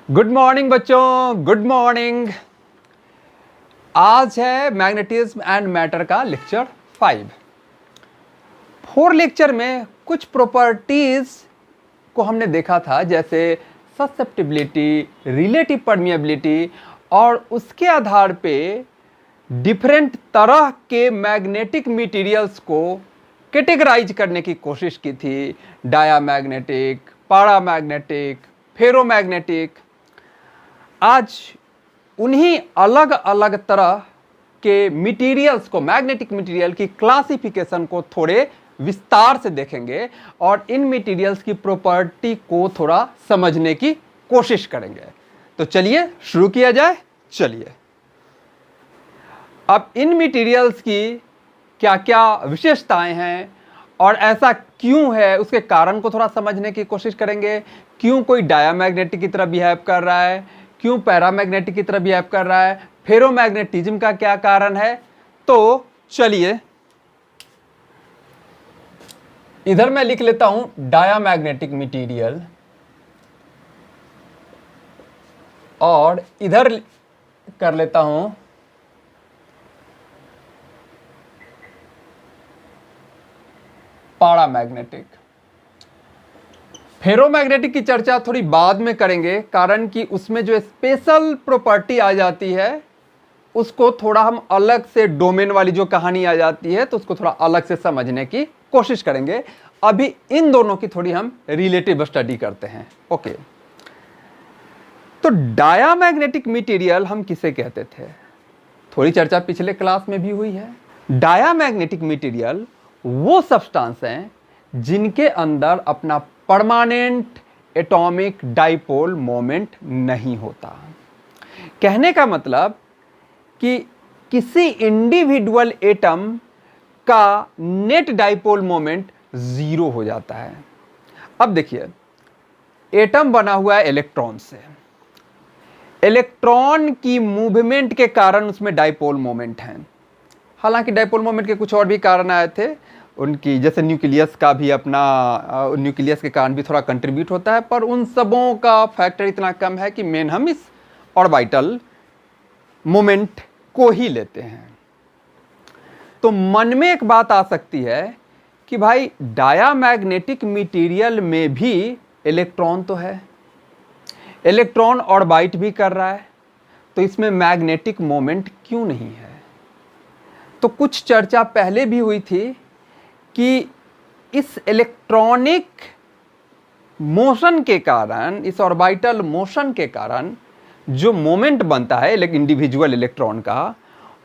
Good morning बच्चों, good morning. आज है मैग्नेटिज्म एंड मैटर का लेक्चर 5। 4 लेक्चर में कुछ प्रॉपर्टीज को हमने देखा था, जैसे ससेप्टिबिलिटी, रिलेटिव परमिएबिलिटी, और उसके आधार पे डिफरेंट तरह के मैग्नेटिक मटेरियल्स को कैटेगराइज करने की कोशिश की थी। Diamagnetic, paramagnetic, ferromagnetic. आज उन्हीं अलग अलग तरह के मटेरियल्स को, मैग्नेटिक मटेरियल की क्लासिफिकेशन को थोड़े विस्तार से देखेंगे और इन मटेरियल्स की प्रॉपर्टी को थोड़ा समझने की कोशिश करेंगे। तो चलिए शुरू किया जाए। चलिए, अब इन मटेरियल्स की क्या क्या विशेषताएं हैं और ऐसा क्यों है, उसके कारण को थोड़ा समझने की कोशिश करेंगे। क्यों कोई डायामैग्नेटिक की तरह बिहेव कर रहा है, क्यों पैरामैग्नेटिक की तरह बिहेव कर रहा है, फेरोमैग्नेटिज्म का क्या कारण है। तो चलिए, इधर मैं लिख लेता हूं डायामैग्नेटिक मटेरियल और इधर कर लेता हूं पैरामैग्नेटिक। फेरोमैग्नेटिक की चर्चा थोड़ी बाद में करेंगे, कारण कि उसमें जो स्पेशल प्रॉपर्टी आ जाती है उसको थोड़ा हम अलग से, डोमेन वाली जो कहानी आ जाती है तो उसको थोड़ा अलग से समझने की कोशिश करेंगे। अभी इन दोनों की थोड़ी हम रिलेटिव स्टडी करते हैं। ओके, तो डायामैग्नेटिक मटेरियल हम किसे कहते थे, थोड़ी चर्चा पिछले क्लास में भी हुई है। डायामैग्नेटिक मटेरियल वो सब्सटेंस हैं जिनके अंदर अपना परमानेंट एटॉमिक डाइपोल मोमेंट नहीं होता। कहने का मतलब कि किसी इंडिविजुअल एटम का नेट डाइपोल मोमेंट 0 हो जाता है। अब देखिए, एटम बना हुआ है इलेक्ट्रॉन से। इलेक्ट्रॉन की मूवमेंट के कारण उसमें डाइपोल मोमेंट है। हालांकि डाइपोल मोमेंट के कुछ और भी कारण आए थे उनकी, जैसे न्यूक्लियस का भी अपना, न्यूक्लियस के कारण भी थोड़ा कंट्रीब्यूट होता है, पर उन सबों का फैक्टर इतना कम है कि मेन हम इस ऑर्बिटल मोमेंट को ही लेते हैं। तो मन में एक बात आ सकती है कि भाई डायामैग्नेटिक मटेरियल में भी इलेक्ट्रॉन तो है, इलेक्ट्रॉन ऑर्बिट भी कर रहा है, तो इसमें मैग्नेटिक मोमेंट क्यों नहीं है। तो कुछ चर्चा पहले भी हुई थी कि इस इलेक्ट्रॉनिक मोशन के कारण, इस ऑर्बिटल मोशन के कारण जो मोमेंट बनता है इंडिविजुअल इलेक्ट्रॉन का,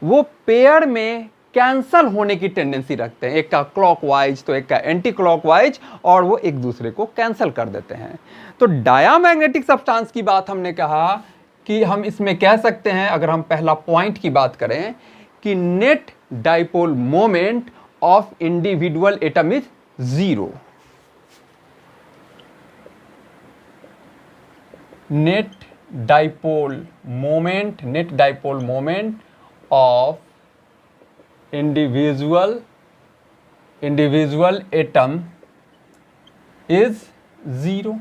वो पेयर में कैंसल होने की टेंडेंसी रखते हैं। एक का क्लॉकवाइज तो एक का एंटी क्लॉकवाइज, और वो एक दूसरे को कैंसल कर देते हैं। तो डायामैग्नेटिक सब्सटेंस की बात हमने कहा कि हम इसमें कह सकते हैं, अगर हम पहला पॉइंट की बात करें, कि net dipole moment of individual atom is 0। Net dipole moment of individual atom is 0।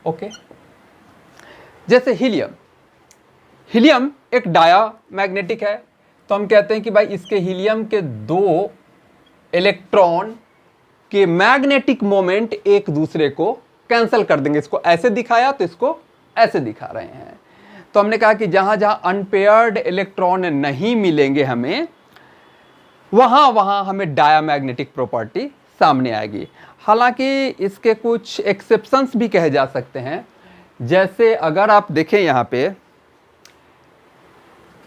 Okay, जैसे हीलियम एक डायामैग्नेटिक है, तो हम कहते हैं कि भाई इसके हीलियम के 2 इलेक्ट्रॉन के मैग्नेटिक मोमेंट एक दूसरे को कैंसल कर देंगे। इसको ऐसे दिखाया तो इसको ऐसे दिखा रहे हैं। तो हमने कहा कि जहां जहां अनपेयर्ड इलेक्ट्रॉन नहीं मिलेंगे हमें, वहां वहां हमें डायामैग्नेटिक प्रॉपर्टी सामने आएगी। हालांकि इसके कुछ एक्सेप्शंस भी कहे जा सकते हैं। जैसे अगर आप देखें यहाँ पे,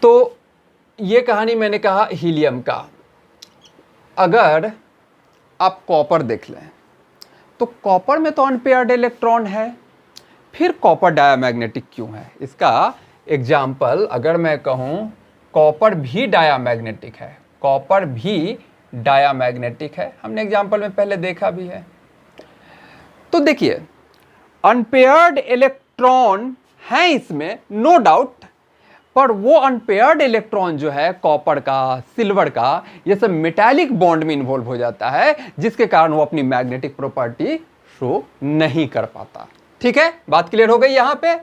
तो ये कहानी मैंने कहा हीलियम का। अगर आप कॉपर देख लें तो कॉपर में तो अनपेयर्ड इलेक्ट्रॉन है, फिर कॉपर डायामैग्नेटिक क्यों है। इसका एग्जाम्पल अगर मैं कहूँ, कॉपर भी डायामैग्नेटिक है, कॉपर भी डायामैग्नेटिक है, हमने एग्जाम्पल में पहले देखा भी है। तो देखिए, अनपेयर्ड इलेक्ट्रॉन है इसमें, नो डाउट, पर वो अनपेयर्ड इलेक्ट्रॉन जो है कॉपर का, सिल्वर का, ये सब मेटालिक बॉन्ड में इन्वॉल्व हो जाता है, जिसके कारण वो अपनी मैग्नेटिक प्रॉपर्टी शो नहीं कर पाता। ठीक है, बात क्लियर हो गई यहां पे।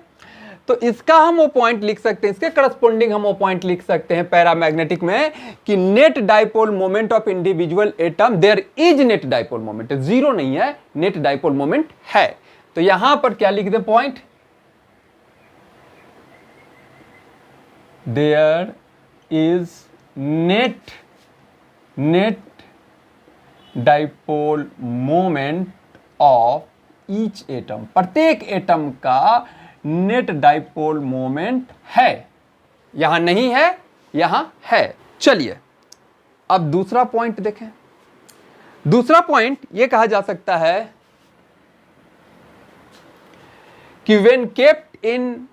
तो इसका हम वो पॉइंट लिख सकते हैं, इसके करस्पॉन्डिंग हम वो पॉइंट लिख सकते हैं पैरामैग्नेटिक में कि net dipole moment of individual atom, there is net dipole moment, zero नहीं है, नेट डाइपोल मोमेंट है। तो यहां पर क्या लिख दे point, there is net dipole moment of each atom, प्रत्येक एटम का नेट डाइपोल मोमेंट है। यहां नहीं है, यहां है। चलिए अब दूसरा पॉइंट देखें। दूसरा पॉइंट यह कहा जा सकता है कि when kept in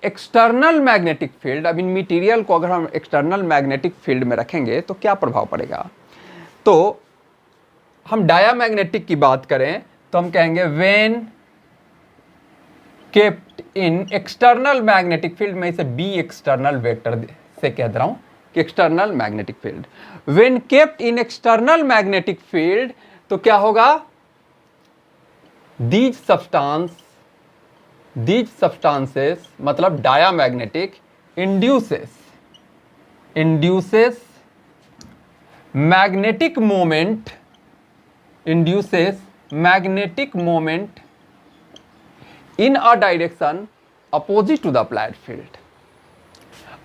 external magnetic field, अब इन मटेरियल को अगर हम एक्सटर्नल मैग्नेटिक फील्ड में रखेंगे तो क्या प्रभाव पड़ेगा। तो हम डायामैग्नेटिक की बात करें तो हम कहेंगे when kept in external magnetic field, में इसे बी एक्सटर्नल वेक्टर से कह रहा हूं कि external magnetic field, when kept in external magnetic field, तो क्या होगा, दीज सब्सटेंसेस मतलब diamagnetic induces magnetic moment in a direction opposite to the applied field.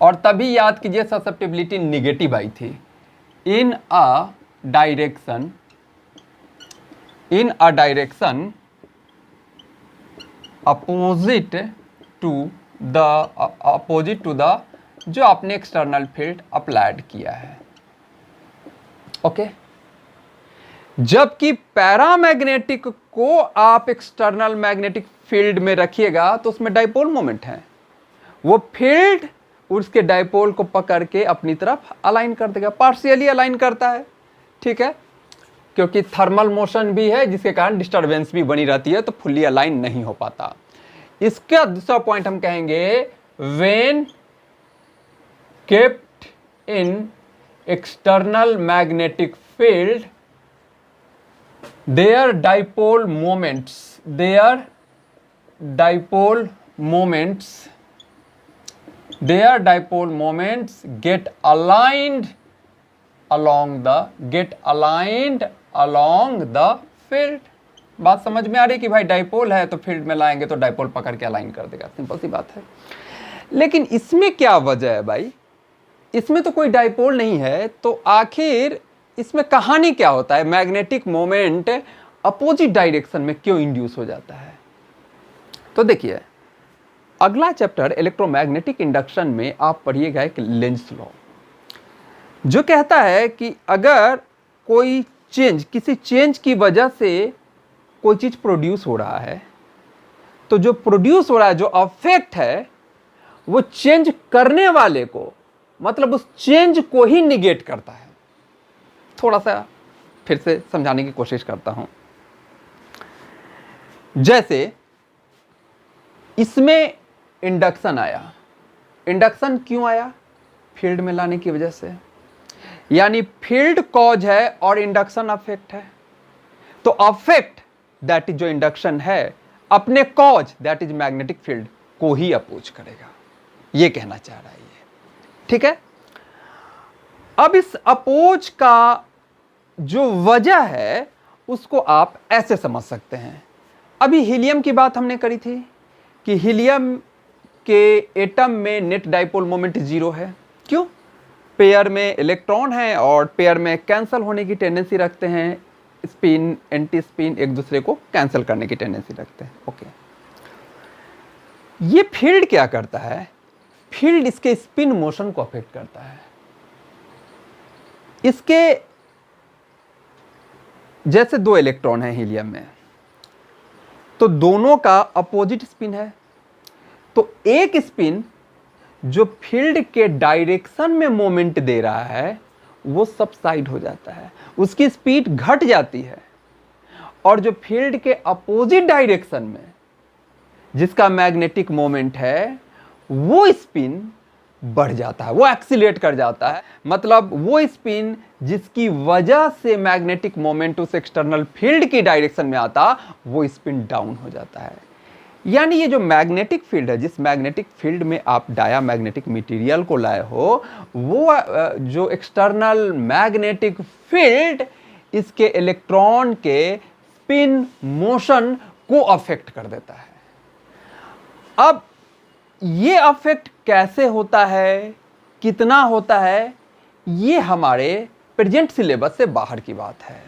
और तभी याद कीजिए ससेप्टिबिलिटी निगेटिव आई थी, in a direction opposite to the जो आपने एक्सटर्नल फील्ड अप्लाइड किया है। ओके, जबकि पैरामैग्नेटिक को आप एक्सटर्नल मैग्नेटिक फील्ड में रखिएगा तो उसमें डाइपोल मोमेंट है, वो फील्ड उसके डाइपोल को पकड़ के अपनी तरफ अलाइन कर देगा, पार्शियली अलाइन करता है, ठीक है, क्योंकि थर्मल मोशन भी है जिसके कारण डिस्टर्बेंस भी बनी रहती है, तो फुल्ली अलाइन नहीं हो पाता। इसका दूसरा पॉइंट हम कहेंगे when kept in external magnetic field, their dipole moments get aligned along the field। बात समझ में आ रही कि भाई डाइपोल है तो फील्ड में लाएंगे तो डाइपोल पकड़ के अलाइन कर देगा, सिंपल सी बात है। लेकिन इसमें क्या वजह है भाई, इसमें तो कोई डाइपोल नहीं है, तो आखिर इसमें कहानी क्या होता है, मैग्नेटिक मोमेंट अपोजिट डायरेक्शन में क्यों इंड्यूस हो जाता है। तो देखिए अगला चैप्टर इलेक्ट्रोमैग्नेटिक इंडक्शन में आप पढ़िएगा एक लेंज लॉ, जो कहता है कि अगर कोई किसी चेंज की वजह से कोई चीज प्रोड्यूस हो रहा है, तो जो प्रोड्यूस हो रहा है, जो अफेक्ट है, वो चेंज करने वाले को, मतलब उस चेंज को ही निगेट करता है। थोड़ा सा फिर से समझाने की कोशिश करता हूं। जैसे इसमें इंडक्शन आया, इंडक्शन क्यों आया, फील्ड में लाने की वजह से, यानी फील्ड कॉज है और इंडक्शन अफेक्ट है। तो अफेक्ट दैट इज जो इंडक्शन है अपने cause that is magnetic field को ही अपोज करेगा, ये कहना चाह रहा है ये, ठीक है। अब इस अपोज का जो वजह है उसको आप ऐसे समझ सकते हैं। अभी हीलियम की बात हमने करी थी कि हीलियम के एटम में नेट डाइपोल मोमेंट 0 है। क्यों? पेयर में इलेक्ट्रॉन है और पेयर में कैंसिल होने की टेंडेंसी रखते हैं, स्पिन एंटी स्पिन एक दूसरे को कैंसिल करने की टेंडेंसी रखते हैं। ओके, ये फील्ड क्या करता है, फील्ड इसके स्पिन मोशन को अफेक्ट करता है। इसके जैसे 2 इलेक्ट्रॉन है हीलियम में, तो दोनों का अपोजिट स्पिन है, तो एक स्पिन जो फील्ड के डायरेक्शन में मोमेंट दे रहा है वो सबसाइड हो जाता है, उसकी स्पीड घट जाती है, और जो फील्ड के अपोजिट डायरेक्शन में जिसका मैग्नेटिक मोमेंट है वो स्पिन बढ़ जाता है, वो एक्सीलरेट कर जाता है। मतलब वो स्पिन जिसकी वजह से मैग्नेटिक मोमेंट उस एक्सटर्नल फील्ड की डायरेक्शन में आता, वो स्पिन डाउन हो जाता है। यानी ये जो मैग्नेटिक फील्ड है, जिस मैग्नेटिक फील्ड में आप डायामैग्नेटिक मटेरियल को लाए हो, वो जो एक्सटर्नल मैग्नेटिक फील्ड इसके इलेक्ट्रॉन के स्पिन मोशन को अफेक्ट कर देता है। अब ये अफेक्ट कैसे होता है, कितना होता है, ये हमारे प्रेजेंट सिलेबस से बाहर की बात है,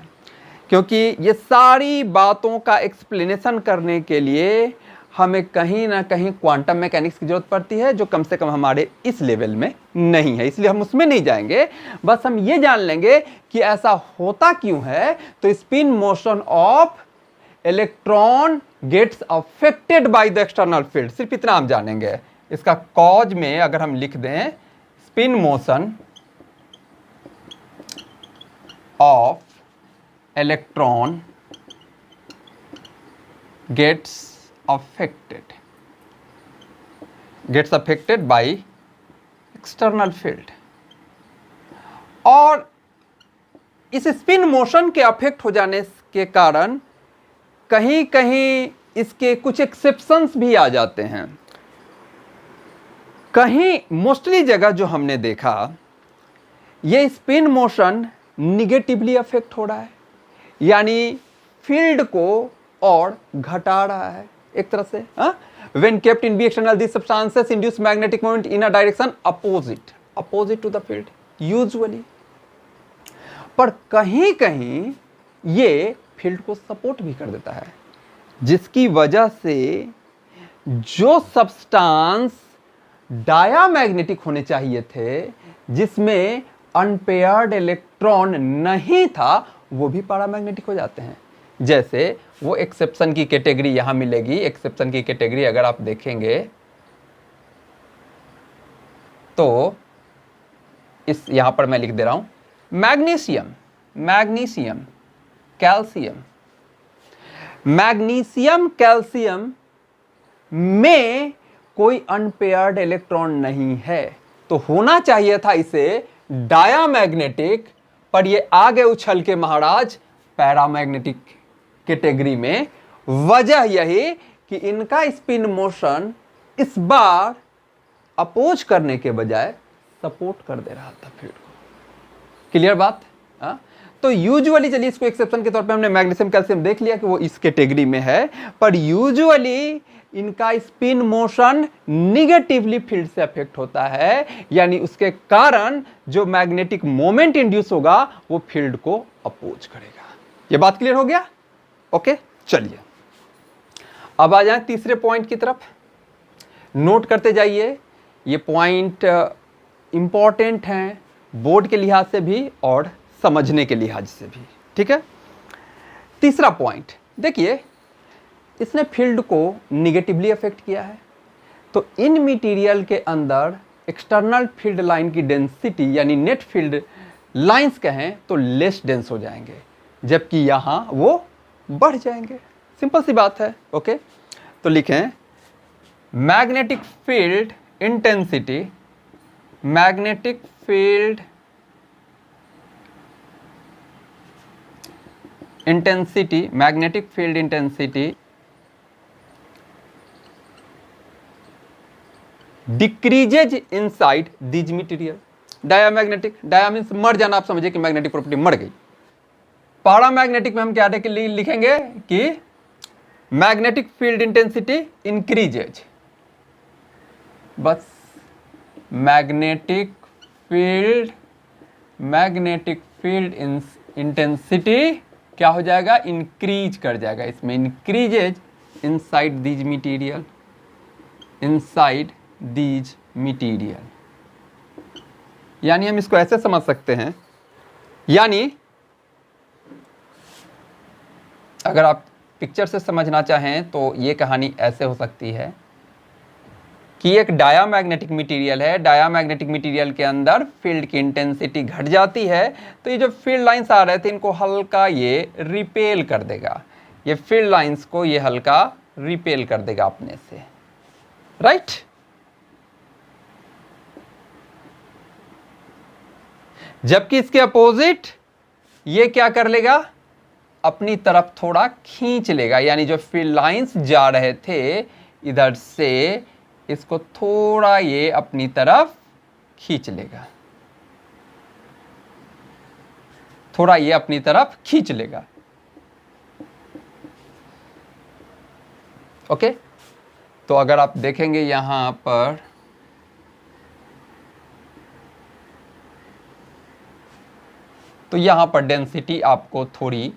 क्योंकि ये सारी बातों का एक्सप्लेनेशन करने के लिए हमें कहीं ना कहीं क्वांटम मैकेनिक्स की जरूरत पड़ती है, जो कम से कम हमारे इस लेवल में नहीं है, इसलिए हम उसमें नहीं जाएंगे। बस हम ये जान लेंगे कि ऐसा होता क्यों है। तो spin motion of electron gets affected by the external field, सिर्फ इतना हम जानेंगे। इसका कॉज में अगर हम लिख दें spin motion of electron gets affected by external field। और इस स्पिन मोशन के अफेक्ट हो जाने के कारण कहीं कहीं इसके कुछ एक्सेप्शंस भी आ जाते हैं। कहीं मोस्टली जगह जो हमने देखा, ये स्पिन मोशन निगेटिवली अफेक्ट हो रहा है, यानी फील्ड को और घटा रहा है एक तरह से। When kept in B external, these substances induce magnetic moment in a direction opposite to the field usually। पर कहीं कहीं ये फील्ड को सपोर्ट भी कर देता है, जिसकी वजह से जो सब्सटेंस डायामैग्नेटिक होने चाहिए थे, जिसमें अनपेयर्ड इलेक्ट्रॉन नहीं था, वो भी पैरामैग्नेटिक हो जाते हैं। जैसे वो एक्सेप्शन की कैटेगरी यहां मिलेगी। एक्सेप्शन की कैटेगरी अगर आप देखेंगे तो इस यहां पर मैं लिख दे रहा हूं, मैग्नीशियम, कैल्शियम में कोई अनपेयर्ड इलेक्ट्रॉन नहीं है, तो होना चाहिए था इसे डायामैग्नेटिक, पर ये आगे उछल के महाराज पैरामैग्नेटिक कैटेगरी में। वजह यही कि इनका स्पिन मोशन इस बार अपोज करने के बजाय सपोर्ट कर दे रहा था फील्ड को। क्लियर बात? तो यूजुअली, चलिए इसको एक्सेप्शन के तौर पे हमने मैग्नीशियम कैल्शियम देख लिया कि वो इस कैटेगरी में है, पर यूजुअली इनका स्पिन मोशन निगेटिवली फील्ड से अफेक्ट होता है, यानी उसके कारण जो मैग्नेटिक मोमेंट इंड्यूस होगा वो फील्ड को अपोज करेगा। ये बात क्लियर हो गया? ओके, चलिए अब आ जाए तीसरे पॉइंट की तरफ। नोट करते जाइए, ये पॉइंट इंपॉर्टेंट हैं बोर्ड के लिहाज से भी और समझने के लिहाज से भी, ठीक है। तीसरा पॉइंट देखिए, इसने फील्ड को निगेटिवली अफेक्ट किया है, तो इन मटेरियल के अंदर एक्सटर्नल फील्ड लाइन की डेंसिटी यानी नेट फील्ड लाइंस कहें तो लेस डेंस हो जाएंगे, जबकि यहां वो बढ़ जाएंगे। सिंपल सी बात है। ओके, तो लिखें magnetic field intensity, magnetic field intensity decreases inside these material. Diamagnetic, dia means मर जाना, आप समझिए कि मैग्नेटिक प्रॉपर्टी मर गई। पैरामैग्नेटिक में हम क्या लिखेंगे कि मैग्नेटिक फील्ड इंटेंसिटी इंक्रीजेज, बस मैग्नेटिक फील्ड इंटेंसिटी क्या हो जाएगा, इंक्रीज कर जाएगा। इसमें इंक्रीजेज इनसाइड दीज मटेरियल, यानी हम इसको ऐसे समझ सकते हैं, यानी अगर आप पिक्चर से समझना चाहें तो ये कहानी ऐसे हो सकती है कि एक डायामैग्नेटिक मटेरियल है, डायामैग्नेटिक मटेरियल के अंदर फील्ड की इंटेंसिटी घट जाती है, तो ये जो फील्ड लाइंस आ रहे थे इनको हल्का ये रिपेल कर देगा, ये फील्ड लाइंस को ये हल्का रिपेल कर देगा अपने से, राइट। जबकि इसके अपोजिट ये क्या कर लेगा, अपनी तरफ थोड़ा खींच लेगा, यानी जो फील्ड लाइंस जा रहे थे इधर से इसको थोड़ा ये अपनी तरफ खींच लेगा, थोड़ा ये अपनी तरफ खींच लेगा। ओके, तो अगर आप देखेंगे यहां पर तो यहां पर डेंसिटी आपको थोड़ी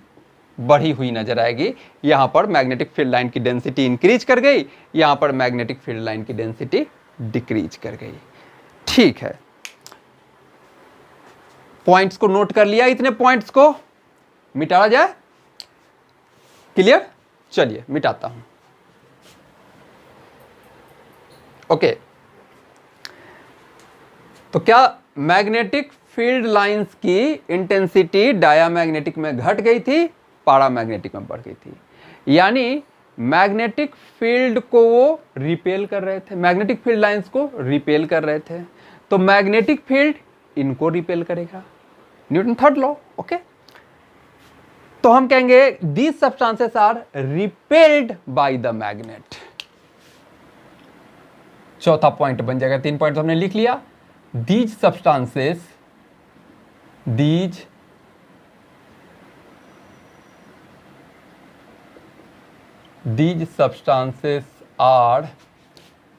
बढ़ी हुई नजर आएगी। यहां पर मैग्नेटिक फील्ड लाइन की डेंसिटी इंक्रीज कर गई, यहां पर मैग्नेटिक फील्ड लाइन की डेंसिटी डिक्रीज कर गई। ठीक है, पॉइंट्स को नोट कर लिया, इतने पॉइंट्स को मिटाया जाए। क्लियर, चलिए मिटाता हूं। ओके, तो क्या मैग्नेटिक फील्ड लाइंस की इंटेंसिटी डायामैग्नेटिक में घट गई थी, पैरामैग्नेटिक में बढ़ गई थी। यानी मैग्नेटिक फील्ड को वो रिपेल कर रहे थे, मैग्नेटिक फील्ड लाइंस को रिपेल कर रहे थे, तो मैग्नेटिक फील्ड इनको रिपेल करेगा, न्यूटन थर्ड लॉ। ओके, तो हम कहेंगे these substances are repelled by the magnet. चौथा पॉइंट बन जाएगा, 3 पॉइंट हमने लिख लिया। These substances are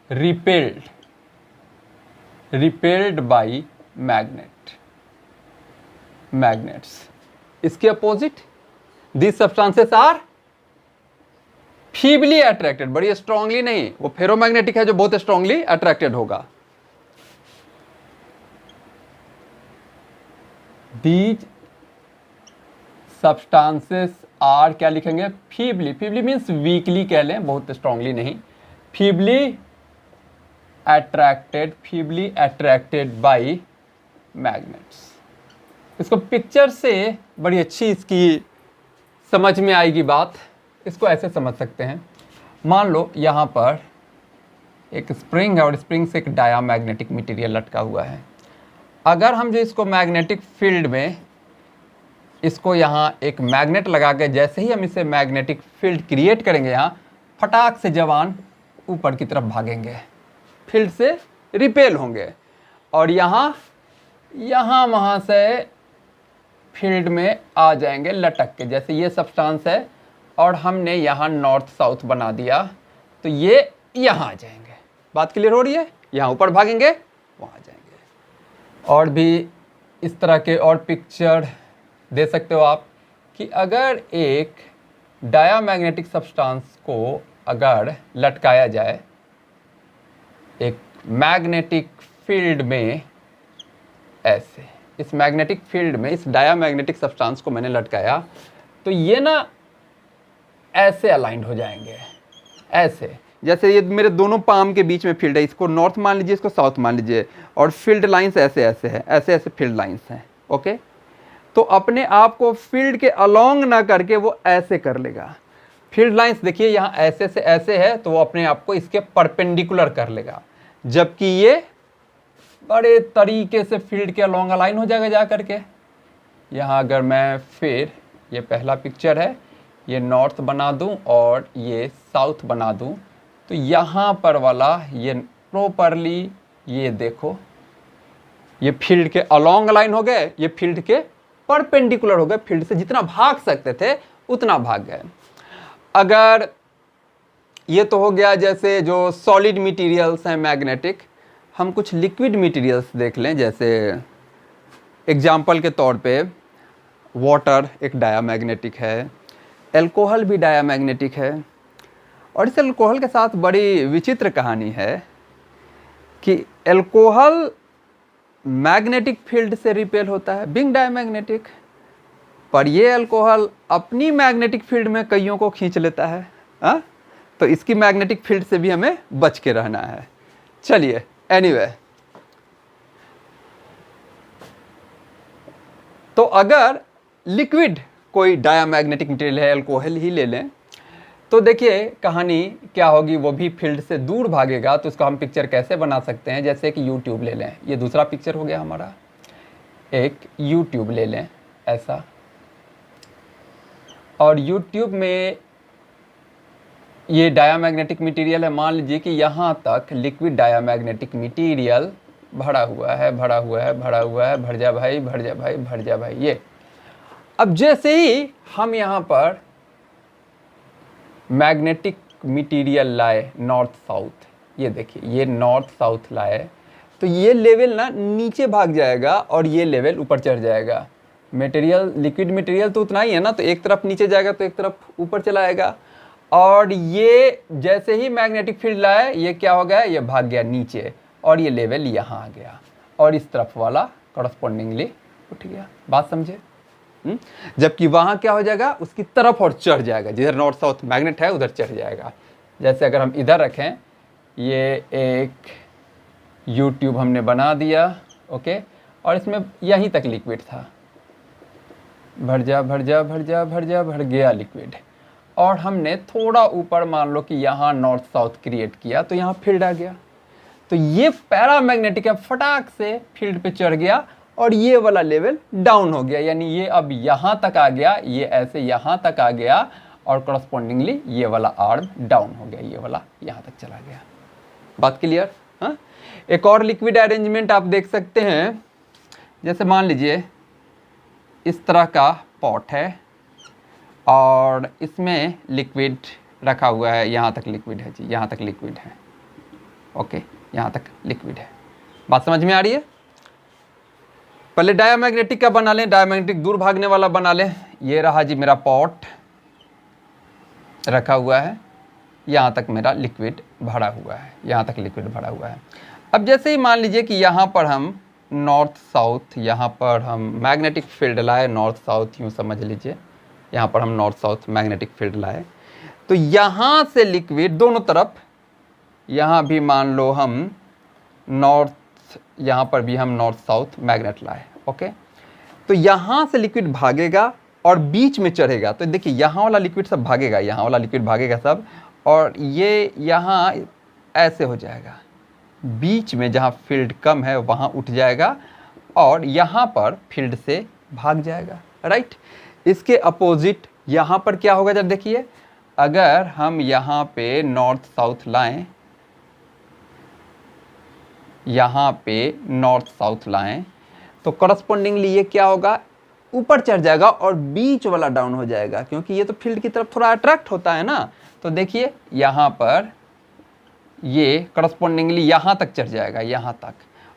repelled by magnets। इसके opposite these substances are feebly attracted, बड़ी स्ट्रांगली नहीं, वो फेरोमैग्नेटिक है जो बहुत स्ट्रांगली अट्रैक्टेड होगा। दीज सब्सटेंसेस आर क्या लिखेंगे, फीबली, फीबली मीन्स वीकली कह लें, बहुत स्ट्रांगली नहीं, फीबली अट्रैक्टेड बाय मैग्नेट्स। इसको पिक्चर से बड़ी अच्छी इसकी समझ में आएगी बात। इसको ऐसे समझ सकते हैं, मान लो यहाँ पर एक स्प्रिंग है और स्प्रिंग से एक डायामैग्नेटिक मटेरियल लटका हुआ है। अगर हम जो इसको मैग्नेटिक फील्ड में इसको यहाँ एक मैग्नेट लगा के जैसे ही हम इसे मैग्नेटिक फील्ड क्रिएट करेंगे, यहाँ फटाक से जवान ऊपर की तरफ भागेंगे, फील्ड से रिपेल होंगे और यहाँ वहाँ से फील्ड में आ जाएंगे लटक के। जैसे ये सब्सटेंस है और हमने यहाँ नॉर्थ साउथ बना दिया तो ये यहाँ आ जाएंगे। बात क्लियर हो रही है, यहाँ ऊपर भागेंगे वहाँ आ जाएंगे। और भी इस तरह के और पिक्चर दे सकते हो आप कि अगर एक डायामैग्नेटिक सब्सटेंस को अगर लटकाया जाए एक मैग्नेटिक फील्ड में, ऐसे इस मैग्नेटिक फील्ड में इस डायामैग्नेटिक सब्सटेंस को मैंने लटकाया तो ये ना ऐसे अलाइंड हो जाएंगे, ऐसे जैसे ये मेरे दोनों पाम के बीच में फील्ड है, इसको नॉर्थ मान लीजिए, इसको साउथ मान लीजिए, और फील्ड लाइंस ऐसे ऐसे है, ऐसे ऐसे फील्ड लाइंस हैं। ओके, तो अपने आप को फील्ड के अलोंग ना करके वो ऐसे कर लेगा। फील्ड लाइंस देखिए यहाँ ऐसे से ऐसे है तो वो अपने आप को इसके परपेंडिकुलर कर लेगा, जबकि ये बड़े तरीके से फील्ड के अलोंग अलाइन हो जाएगा जा करके। यहाँ अगर मैं फिर ये पहला पिक्चर है, ये नॉर्थ बना दूं और ये साउथ बना दूं तो यहाँ पर वाला ये प्रॉपरली ये देखो ये फील्ड के अलोंग अलाइन हो गए, ये फील्ड के परपेंडिकुलर हो गए, फील्ड से जितना भाग सकते थे उतना भाग गए। अगर ये तो हो गया जैसे जो सॉलिड मटेरियल्स हैं मैग्नेटिक, हम कुछ लिक्विड मटेरियल्स देख लें। जैसे एग्जाम्पल के तौर पे वाटर एक डायामैग्नेटिक है, एल्कोहल भी डायामैग्नेटिक है, और इस एल्कोहल के साथ बड़ी विचित्र कहानी है कि एल्कोहल मैग्नेटिक फील्ड से रिपेल होता है बिंग डायामैग्नेटिक, पर ये एल्कोहल अपनी मैग्नेटिक फील्ड में कईयों को खींच लेता है। तो इसकी मैग्नेटिक फील्ड से भी हमें बच के रहना है। चलिए एनीवे, तो अगर लिक्विड कोई डायामैग्नेटिक मटेरियल है, अल्कोहल ही ले लें, तो देखिए कहानी क्या होगी, वो भी फील्ड से दूर भागेगा। तो उसका हम पिक्चर कैसे बना सकते हैं, जैसे कि यूट्यूब ले लें, ये दूसरा पिक्चर हो गया हमारा। एक यूट्यूब ले लें ऐसा, और यूट्यूब में ये डायामैग्नेटिक मटेरियल है। मान लीजिए कि यहाँ तक लिक्विड डायामैग्नेटिक मटेरियल भरा हुआ है, भरा हुआ है, भरा हुआ है, भर जा भाई, भर जा भाई, भर जा भाई। ये अब जैसे ही हम यहाँ पर मैग्नेटिक मटेरियल लाए नॉर्थ साउथ, ये देखिए ये नॉर्थ साउथ लाए, तो ये लेवल ना नीचे भाग जाएगा और ये लेवल ऊपर चढ़ जाएगा। मटेरियल, लिक्विड मटेरियल तो उतना ही है ना, तो एक तरफ नीचे जाएगा तो एक तरफ ऊपर चला आएगा। और ये जैसे ही मैग्नेटिक फील्ड लाए, ये क्या हो गया, ये भाग गया नीचे और ये लेवल यहाँ आ गया और इस तरफ वाला कॉरस्पॉन्डिंगली उठ गया। बात समझे? जबकि वहाँ क्या हो जाएगा, उसकी तरफ और चढ़ जाएगा, जिधर नॉर्थ साउथ मैग्नेट है उधर चढ़ जाएगा। जैसे अगर हम इधर रखें, ये एक YouTube हमने बना दिया, ओके, और इसमें यहीं तक लिक्विड था, भर जा भर जा भर जा भर जा, भर गया लिक्विड। और हमने थोड़ा ऊपर मान लो कि यहाँ नॉर्थ साउथ क्रिएट किया तो यहाँ फील्ड आ गया, तो ये पैरामैग्नेटिक है, फटाक से फील्ड पे चढ़ गया और ये वाला लेवल डाउन हो गया, यानी ये अब यहाँ तक आ गया, ये ऐसे यहाँ तक आ गया और कॉरस्पॉन्डिंगली ये वाला आर्म डाउन हो गया, ये वाला यहाँ तक चला गया। बात क्लियर? हाँ, एक और लिक्विड अरेंजमेंट आप देख सकते हैं। जैसे मान लीजिए इस तरह का पॉट है और इसमें लिक्विड रखा हुआ है, यहाँ तक लिक्विड है जी, यहाँ तक लिक्विड है, ओके, यहाँ तक लिक्विड है। बात समझ में आ रही है? पहले डायामैग्नेटिक का बना लें, डायामैग्नेटिक दूर भागने वाला बना लें। ये रहा जी मेरा पॉट रखा हुआ है, यहाँ तक मेरा लिक्विड भरा हुआ है, यहाँ तक लिक्विड भरा हुआ है। अब जैसे ही मान लीजिए कि यहाँ पर हम नॉर्थ साउथ, यहाँ पर हम मैग्नेटिक फील्ड लाए, नॉर्थ साउथ यूँ समझ लीजिए, यहाँ पर हम नॉर्थ साउथ मैग्नेटिक फील्ड लाए, तो यहाँ से लिक्विड दोनों तरफ, यहाँ भी मान लो हम नॉर्थ, यहाँ पर भी हम नॉर्थ साउथ मैग्नेट लाए, ओके, तो यहाँ से लिक्विड भागेगा और बीच में चढ़ेगा। तो देखिए यहाँ वाला लिक्विड सब भागेगा, यहाँ वाला लिक्विड भागेगा सब, और ये यहाँ ऐसे हो जाएगा, बीच में जहाँ फील्ड कम है वहाँ उठ जाएगा और यहाँ पर फील्ड से भाग जाएगा, राइट। इसके अपोजिट यहाँ पर क्या होगा, जब देखिए अगर हम यहाँ पे नॉर्थ साउथ लाएं, यहाँ पे नॉर्थ साउथ लाएं, तो कॉरस्पॉन्डिंगली ये क्या होगा, ऊपर चढ़ जाएगा और बीच वाला डाउन हो जाएगा, क्योंकि ये तो फील्ड की तरफ थोड़ा अट्रैक्ट होता है ना। तो देखिए यहाँ पर ये कॉरस्पॉन्डिंगली यहाँ तक चढ़ जाएगा, यहाँ तक,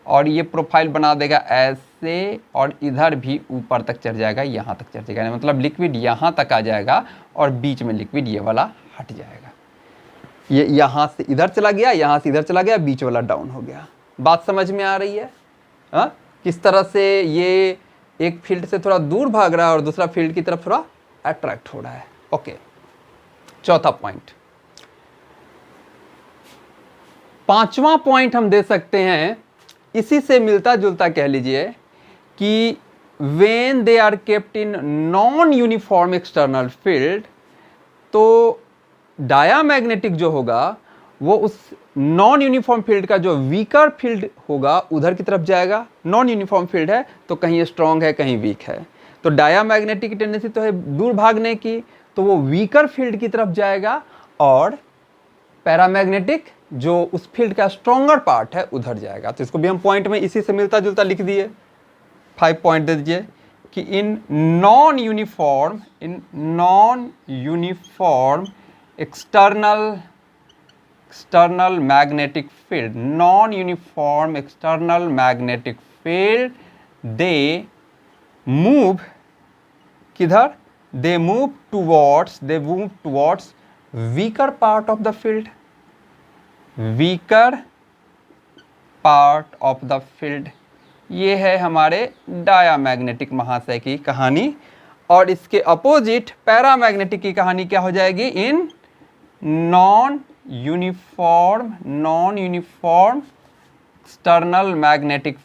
और ये प्रोफाइल बना देगा ऐसे, और इधर भी ऊपर तक चढ़ जाएगा, यहाँ तक चढ़ जाएगा, मतलब लिक्विड यहाँ तक आ जाएगा और बीच में लिक्विड ये वाला हट जाएगा। ये यहाँ से इधर चला गया, यहाँ से इधर चला गया, बीच वाला डाउन हो गया। बात समझ में आ रही है? हाँ, किस तरह से ये एक फील्ड से थोड़ा दूर भाग रहा है और दूसरा फील्ड की तरफ थोड़ा अट्रैक्ट हो रहा है, ओके। चौथा पॉइंट, पांचवा पॉइंट हम दे सकते हैं, इसी से मिलता जुलता कह लीजिए, कि when they are kept in non uniform external field, तो डायामैग्नेटिक जो होगा वो उस नॉन यूनिफॉर्म फील्ड का जो वीकर फील्ड होगा उधर की तरफ जाएगा। नॉन यूनिफॉर्म फील्ड है तो कहीं स्ट्रॉन्ग है कहीं वीक है, तो डायामैग्नेटिक की टेंडेंसी तो है दूर भागने की, तो वो वीकर फील्ड की तरफ जाएगा, और पैरामैग्नेटिक जो उस फील्ड का स्ट्रॉन्गर पार्ट है उधर जाएगा। तो इसको भी हम पॉइंट में इसी से मिलता जुलता लिख दिए, 5 पॉइंट दे दीजिए कि इन non uniform external magnetic field, non-uniform external magnetic field, they move किधर, they move towards weaker part of the field, weaker part of the field। ये है हमारे डायामैग्नेटिक महाशय की कहानी, और इसके अपोजिट पैरामैग्नेटिक की कहानी क्या हो जाएगी, इन non uniform external magnetic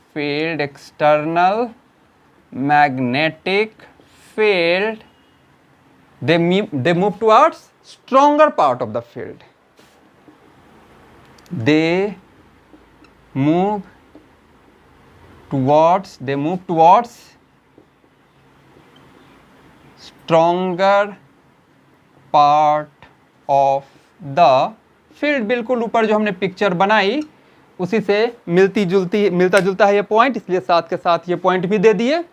field, they move towards stronger part of the field, they move towards stronger part of the field, बिल्कुल ऊपर जो हमने पिक्चर बनाई उसी से मिलता जुलता है ये पॉइंट, इसलिए साथ के साथ ये पॉइंट भी दे दिए।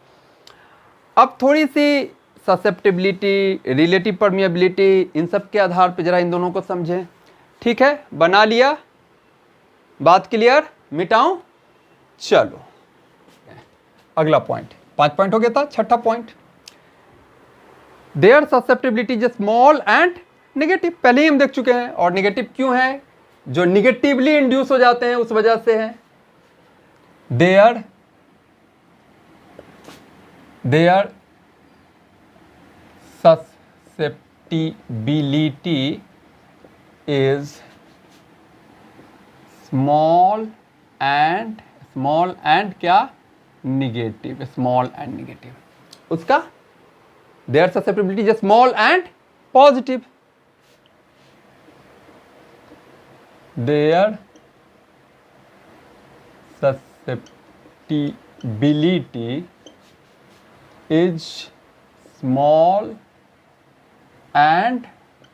अब थोड़ी सी ससेप्टिबिलिटी, रिलेटिव परमिएबिलिटी, इन सब के आधार पर जरा इन दोनों को समझें। ठीक है, बना लिया, बात क्लियर, मिटाऊं? चलो अगला पॉइंट, 5 पॉइंट हो गया था, छठा point, their susceptibility is small and negative. पहले ही हम देख चुके हैं, और नेगेटिव क्यों है? जो निगेटिवली इंड्यूस हो जाते हैं उस वजह से है। Their susceptibility is small and क्या? Negative, small and negative. उसका their susceptibility is small and positive. Their susceptibility is small and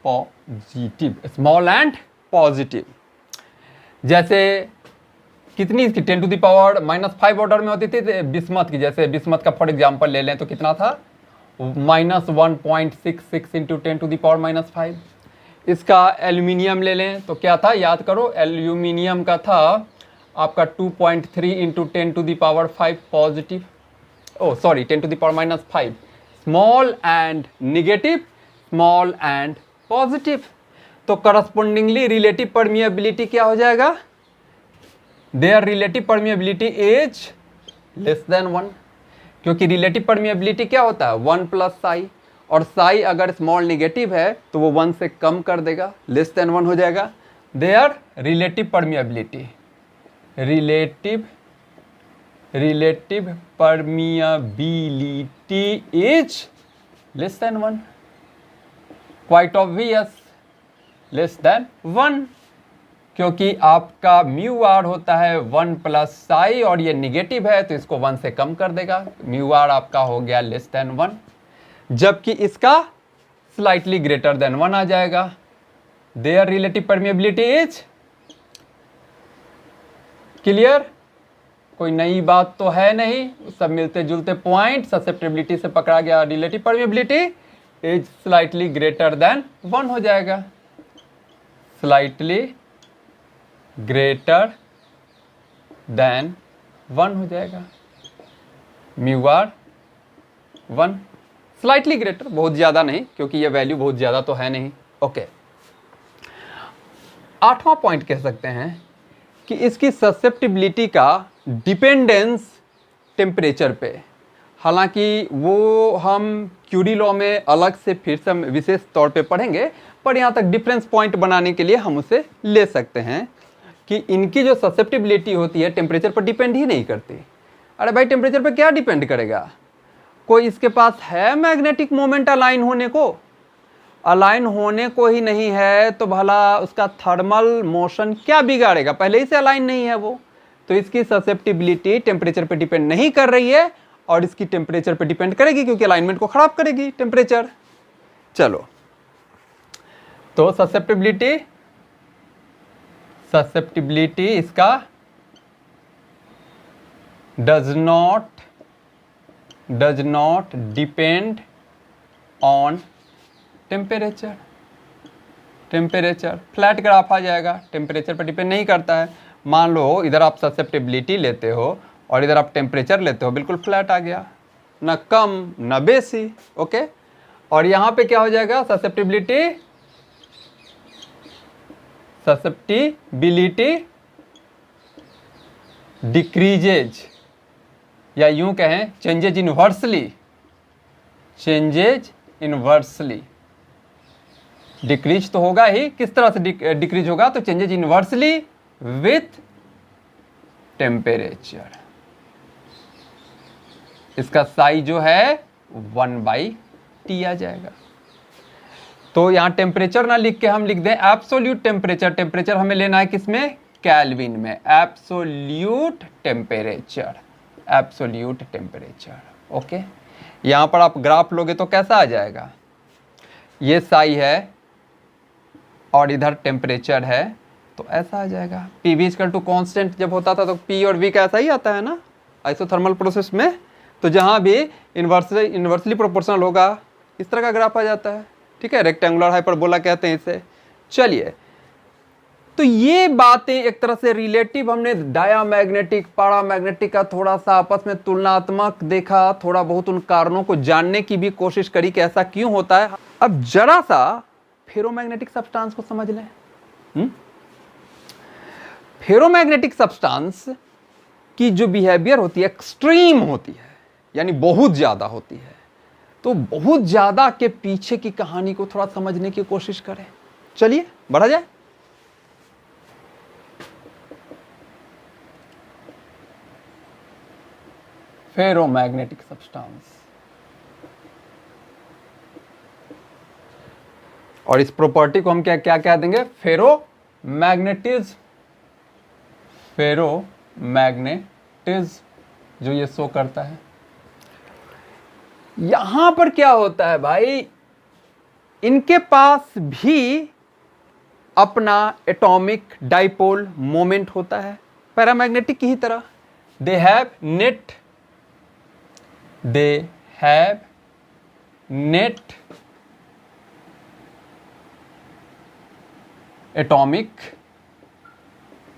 positive, small and positive. जैसे कितनी इसकी 10 टू द पावर -5 ऑर्डर में होती थी बिस्मथ की, जैसे बिस्मथ का फॉर एग्जांपल ले लें तो कितना था? -1.66 इंटू 10 टू द पावर -5। इसका एल्यूमिनियम ले लें तो क्या था, याद करो, एल्यूमिनियम का था आपका 2.3 into 10 to the power 5 positive, 10 to the power -5। Small and negative, small and positive. तो करस्पोंडिंगली रिलेटिव परमिएबिलिटी क्या हो जाएगा? Their relative permeability is less than 1, क्योंकि रिलेटिव परमिएबिलिटी क्या होता है? 1 प्लस साई, और साई अगर स्मॉल निगेटिव है तो वो 1 से कम कर देगा, लेस देन 1 हो जाएगा। Their relative permeability, relative permeability is less than 1, quite obvious, less than 1, क्योंकि आपका म्यू आर होता है 1 प्लस साई और ये निगेटिव है तो इसको 1 से कम कर देगा, म्यू आर आपका हो गया लेस देन 1, जबकि इसका स्लाइटली ग्रेटर देन 1 आ जाएगा। Their relative permeability is clear, कोई नई बात तो है नहीं, सब मिलते जुलते पॉइंट। ससेप्टिबिलिटी से पकड़ा गया, relative permeability is slightly greater than 1 हो जाएगा, स्लाइटली ग्रेटर देन 1 हो जाएगा, म्यू आर 1, स्लाइटली ग्रेटर, बहुत ज़्यादा नहीं, क्योंकि ये वैल्यू बहुत ज़्यादा तो है नहीं। ओके, 8वां पॉइंट कह सकते हैं कि इसकी ससेप्टिबिलिटी का डिपेंडेंस टेम्परेचर पे, हालांकि वो हम क्यूरी लॉ में अलग से फिर से विशेष तौर पे पढ़ेंगे, पर यहाँ तक डिफरेंस पॉइंट बनाने के लिए हम उसे ले सकते हैं कि इनकी जो ससेप्टिबिलिटी होती है टेम्परेचर पर डिपेंड ही नहीं करती। अरे भाई, टेम्परेचर पर क्या डिपेंड करेगा? कोई इसके पास है मैग्नेटिक मोमेंट अलाइन होने को? अलाइन होने को ही नहीं है तो भला उसका थर्मल मोशन क्या बिगाड़ेगा? पहले ही से अलाइन नहीं है वो, तो इसकी ससेप्टिबिलिटी टेम्परेचर पे डिपेंड नहीं कर रही है, और इसकी टेम्परेचर पे डिपेंड करेगी, क्योंकि अलाइनमेंट को खराब करेगी टेम्परेचर। चलो, तो ससेप्टिबिलिटी इसका does not depend on temperature, flat graph आ जाएगा, टेम्परेचर पर डिपेंड नहीं करता है। मान लो इधर आप ससेप्टिबिलिटी लेते हो और इधर आप टेम्परेचर लेते हो, बिल्कुल फ्लैट आ गया, ना कम ना बेसी। ओके, और यहाँ पे क्या हो जाएगा? ससेप्टिबिलिटी डिक्रीजेज, या यूं कहें चेंजेज इनवर्सली। डिक्रीज तो होगा ही, किस तरह से डिक्रीज होगा? तो चेंजेज इनवर्सली विथ टेम्परेचर। इसका साई जो है 1/T आ जाएगा। तो यहां टेम्परेचर ना लिख के हम लिख दें एब्सोल्यूट टेम्परेचर। टेम्परेचर हमें लेना है किसमें? केल्विन में। Absolute temperature. ओके, यहां पर आप ग्राफ लोगे तो कैसा आ जाएगा? ये साई है, और इधर टेम्परेचर है, तो ऐसा आ जाएगा। P V equal to constant जब होता था तो पी और वी का ऐसा ही आता है ना आइसोथर्मल प्रोसेस में। तो जहाँ भी इन्वर्सली प्रोपोर्शनल होगा इस तरह का ग्राफ आ जाता है, ठीक है, रेक्टेंगुलर हाइपरबोला कहते हैं इसे। चलिए, तो ये बातें एक तरह से रिलेटिव, हमने डायामैग्नेटिक पैरामैग्नेटिक का थोड़ा सा आपस में तुलनात्मक देखा, थोड़ा बहुत उन कारणों को जानने की भी कोशिश करी कि ऐसा क्यों होता है। अब जरा सा फेरोमैग्नेटिक सब्सटेंस को समझ लें। फेरोमैग्नेटिक सब्सटेंस की जो बिहेवियर होती है एक्सट्रीम होती है, यानी बहुत ज्यादा होती है। तो बहुत ज्यादा के पीछे की कहानी को थोड़ा समझने की कोशिश करें। चलिए बढ़ा जाए। फेरोमैग्नेटिक सब्सटेंस, और इस प्रॉपर्टी को हम क्या क्या कह देंगे? फेरोमैग्नेटिज्म। फेरोमैग्नेटिज्म जो ये शो करता है। यहां पर क्या होता है भाई, इनके पास भी अपना एटॉमिक डाइपोल मोमेंट होता है पैरामैग्नेटिक की ही तरह। They have net atomic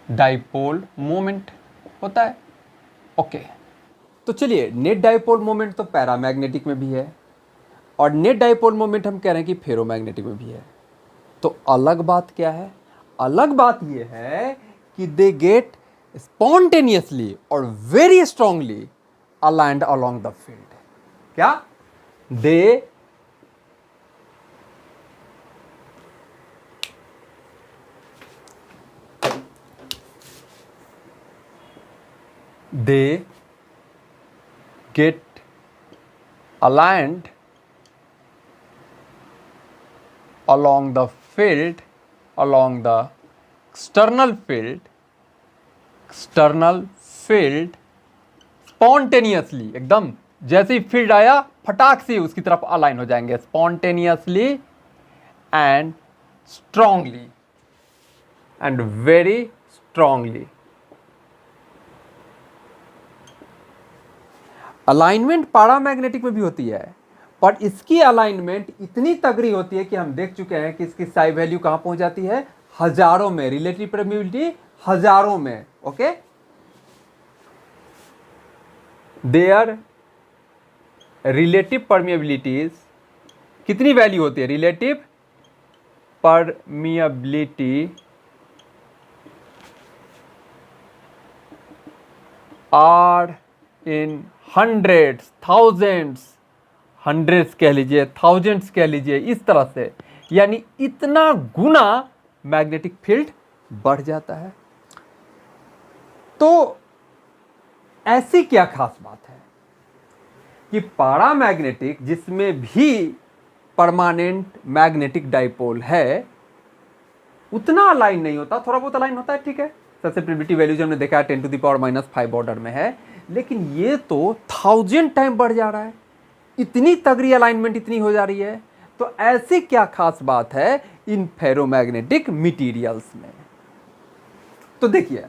dipole moment होता है। ओके, तो चलिए, नेट डाइपोल मोमेंट तो पैरामैग्नेटिक में भी है और नेट डाइपोल मोमेंट हम कह रहे हैं कि फेरोमैग्नेटिक में भी है। तो अलग बात क्या है? अलग बात यह है कि दे गेट स्पॉन्टेनियसली और very strongly aligned along the field. क्या? दे get aligned along the field, along the external field spontaneously, एकदम जैसे ही फील्ड आया फटाक से उसकी तरफ अलाइन हो जाएंगे, spontaneously and strongly and very strongly। Alignment paramagnetic में भी होती है, पर इसकी अलाइनमेंट इतनी तगड़ी होती है कि हम देख चुके हैं कि इसकी साई वैल्यू कहां पहुंच जाती है? हजारों में, रिलेटिव परमिबिलिटी हजारों में। ओके, देयर रिलेटिव परमिबिलिटीज कितनी वैल्यू होती है? Relative permeability are in hundreds, hundreds कह लीजिए, थाउजेंड्स कह लीजिए, इस तरह से, यानी इतना गुना मैग्नेटिक फील्ड बढ़ जाता है। तो ऐसी क्या खास बात है कि पैरामैग्नेटिक जिसमें भी परमानेंट मैग्नेटिक डाइपोल है उतना अलाइन नहीं होता, थोड़ा बहुत अलाइन होता है, ठीक है। ससेप्टिबिलिटी वैल्यू जो हमने देखा है 10⁻⁵ ऑर्डर में है, लेकिन ये तो 1000 टाइम बढ़ जा रहा है, इतनी तगड़ी अलाइनमेंट इतनी हो जा रही है। तो ऐसी क्या खास बात है इन फेरोमैग्नेटिक मटेरियल्स में? तो देखिए,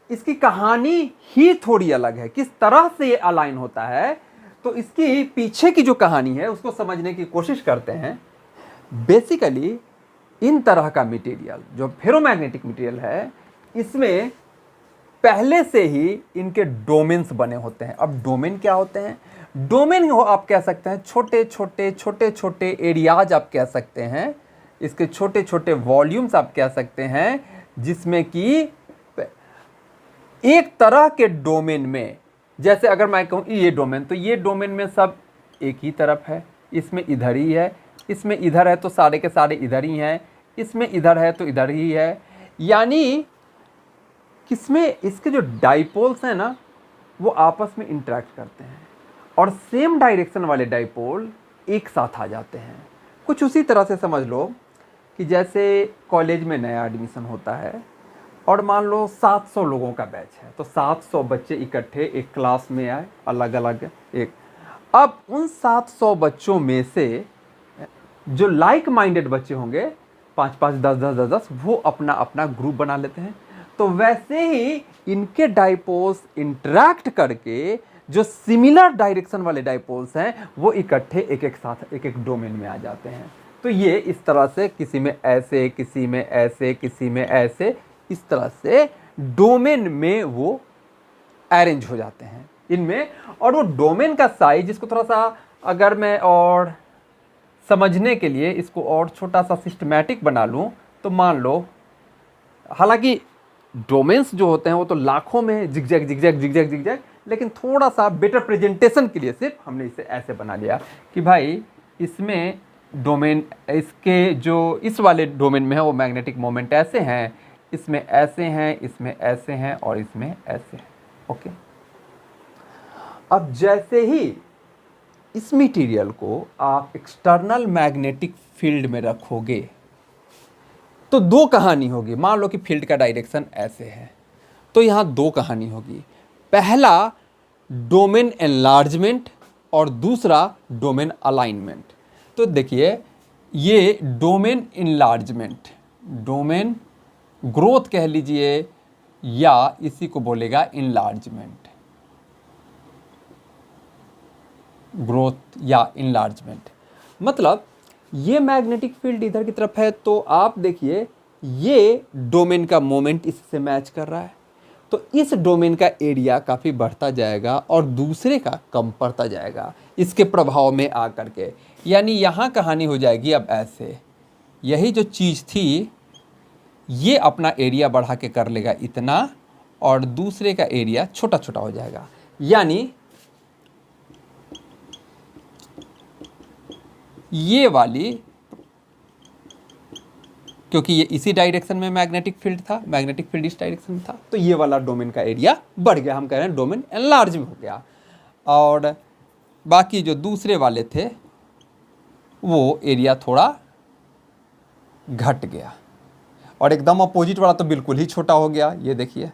इसकी कहानी ही थोड़ी अलग है, किस तरह से ये अलाइन होता है। तो इसकी पीछे की जो कहानी है उसको समझने की कोशिश करते हैं। बेसिकली इन तरह का मटेरियल जो फेरोमैग्नेटिक मटेरियल है, इसमें पहले से ही इनके डोमेन्स बने होते हैं। अब डोमेन क्या होते हैं? डोमेन हो आप कह सकते हैं छोटे छोटे एरियाज आप कह सकते हैं, इसके छोटे छोटे वॉल्यूम्स आप कह सकते हैं, जिसमें कि एक तरह के डोमेन में, जैसे अगर मैं कहूँ ये डोमेन, तो ये डोमेन में सब एक ही तरफ है, इसमें इधर ही है, इसमें इधर है तो सारे के सारे इधर ही हैं, इसमें इधर है तो इधर ही है। यानी किसमें इसके जो डाइपोल्स हैं ना वो आपस में इंटरेक्ट करते हैं और सेम डायरेक्शन वाले डाइपोल एक साथ आ जाते हैं। कुछ उसी तरह से समझ लो कि जैसे कॉलेज में नया एडमिशन होता है और मान लो 700 लोगों का बैच है, तो 700 बच्चे इकट्ठे एक क्लास में आए, अलग अलग एक। अब उन 700 बच्चों में से जो लाइक माइंडेड बच्चे होंगे 5-5, 10-10, 10-10, वो अपना अपना ग्रुप बना लेते हैं। तो वैसे ही इनके डाइपोल्स इंटरैक्ट करके जो सिमिलर डायरेक्शन वाले डाइपोल्स हैं वो इकट्ठे एक एक साथ एक एक डोमेन में आ जाते हैं। तो ये इस तरह से किसी में ऐसे, किसी में ऐसे, किसी में ऐसे, इस तरह से डोमेन में वो अरेंज हो जाते हैं इनमें। और वो डोमेन का साइज, इसको थोड़ा सा अगर मैं और समझने के लिए इसको और छोटा सा सिस्टमैटिक बना लूँ तो मान लो, हालांकि डोमेन्स जो होते हैं वो तो लाखों में जिगजैग जिगजैग जिगजैग जिगजैग, लेकिन थोड़ा सा बेटर प्रेजेंटेशन के लिए सिर्फ हमने इसे ऐसे बना लिया कि भाई इसमें डोमेन, इसके जो इस वाले डोमेन में है वो मैग्नेटिक मोमेंट ऐसे हैं, इसमें ऐसे हैं, इसमें ऐसे हैं और इसमें ऐसे हैं। ओके, अब जैसे ही इस मटेरियल को आप एक्सटर्नल मैग्नेटिक फील्ड में रखोगे तो दो कहानी होगी। मान लो कि फील्ड का डायरेक्शन ऐसे है, तो यहाँ दो कहानी होगी। पहला डोमेन एनलार्जमेंट और दूसरा डोमेन अलाइनमेंट। तो देखिए, ये डोमेन इनलार्जमेंट, डोमेन ग्रोथ कह लीजिए या इसी को बोलेगा इनलार्जमेंट, ग्रोथ या इनलार्जमेंट। मतलब ये मैग्नेटिक फील्ड इधर की तरफ है तो आप देखिए ये डोमेन का मोमेंट इससे मैच कर रहा है, तो इस डोमेन का एरिया काफ़ी बढ़ता जाएगा और दूसरे का कम पड़ता जाएगा इसके प्रभाव में आकर के। यानी यहाँ कहानी हो जाएगी अब ऐसे, यही जो चीज़ थी ये अपना एरिया बढ़ा के कर लेगा इतना और दूसरे का एरिया छोटा छोटा हो जाएगा। यानी ये वाली, क्योंकि ये इसी डायरेक्शन में मैग्नेटिक फील्ड था, मैग्नेटिक फील्ड इस डायरेक्शन में था, तो ये वाला डोमेन का एरिया बढ़ गया, हम कह रहे हैं डोमेन एनलार्ज में हो गया। और बाकी जो दूसरे वाले थे वो एरिया थोड़ा घट गया और एकदम अपोजिट वाला तो बिल्कुल ही छोटा हो गया। ये देखिए,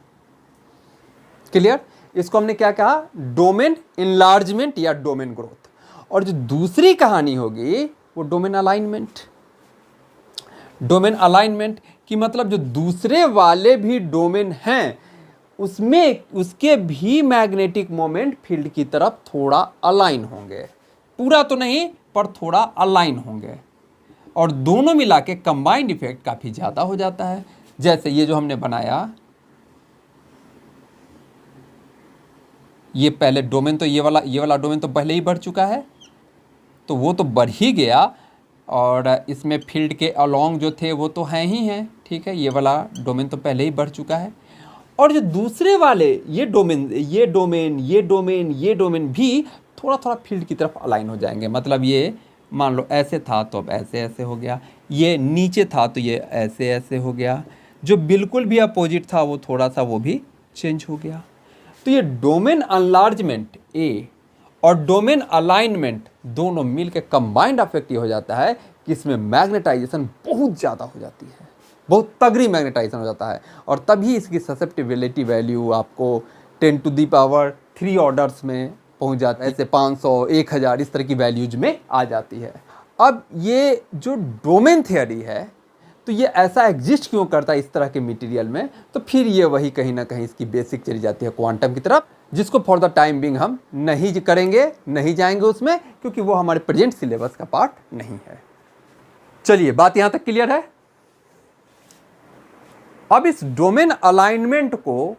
क्लियर? इसको हमने क्या कहा, डोमेन इनलार्जमेंट या डोमेन ग्रोथ। और जो दूसरी कहानी होगी वो डोमेन अलाइनमेंट। डोमेन अलाइनमेंट की मतलब जो दूसरे वाले भी डोमेन हैं उसमें उसके भी मैग्नेटिक मोमेंट फील्ड की तरफ थोड़ा अलाइन होंगे, पूरा तो नहीं पर थोड़ा अलाइन होंगे, और दोनों मिला के कंबाइंड इफेक्ट काफ़ी ज़्यादा हो जाता है। जैसे ये जो हमने बनाया, ये पहले डोमेन तो ये वाला डोमेन तो पहले ही बढ़ चुका है, तो वो तो बढ़ ही गया और इसमें फील्ड के अलॉन्ग जो थे वो तो हैं ही हैं, ठीक है। ये वाला डोमेन तो पहले ही बढ़ चुका है और जो दूसरे वाले ये डोमेन भी थोड़ा थोड़ा फील्ड की तरफ अलाइन हो जाएंगे। मतलब ये मान लो ऐसे था तो अब ऐसे ऐसे हो गया, ये नीचे था तो ये ऐसे ऐसे हो गया, जो बिल्कुल भी अपोजिट था वो थोड़ा सा वो भी चेंज हो गया। तो ये डोमेन अनलार्जमेंट ए और डोमेन अलाइनमेंट दोनों मिलकर कंबाइंड इफेक्ट ये हो जाता है कि इसमें मैग्नेटाइजेशन बहुत ज़्यादा हो जाती है, बहुत तगड़ी मैग्नेटाइजेशन हो जाता है, और तभी इसकी ससेप्टिबिलिटी वैल्यू आपको 10³ ऑर्डर्स में पहुंच जाता है, ऐसे 500, 1000 इस तरह की वैल्यूज में आ जाती है। अब ये जो डोमेन थियरी है तो ये ऐसा एग्जिस्ट क्यों करता है इस तरह के मटेरियल में, तो फिर ये वही कहीं ना कहीं इसकी बेसिक चली जाती है क्वांटम की तरफ, जिसको फॉर द टाइम बिंग हम नहीं करेंगे, नहीं जाएंगे उसमें, क्योंकि वो हमारे प्रेजेंट सिलेबस का पार्ट नहीं है। चलिए, बात यहां तक क्लियर है। अब इस डोमेन अलाइनमेंट को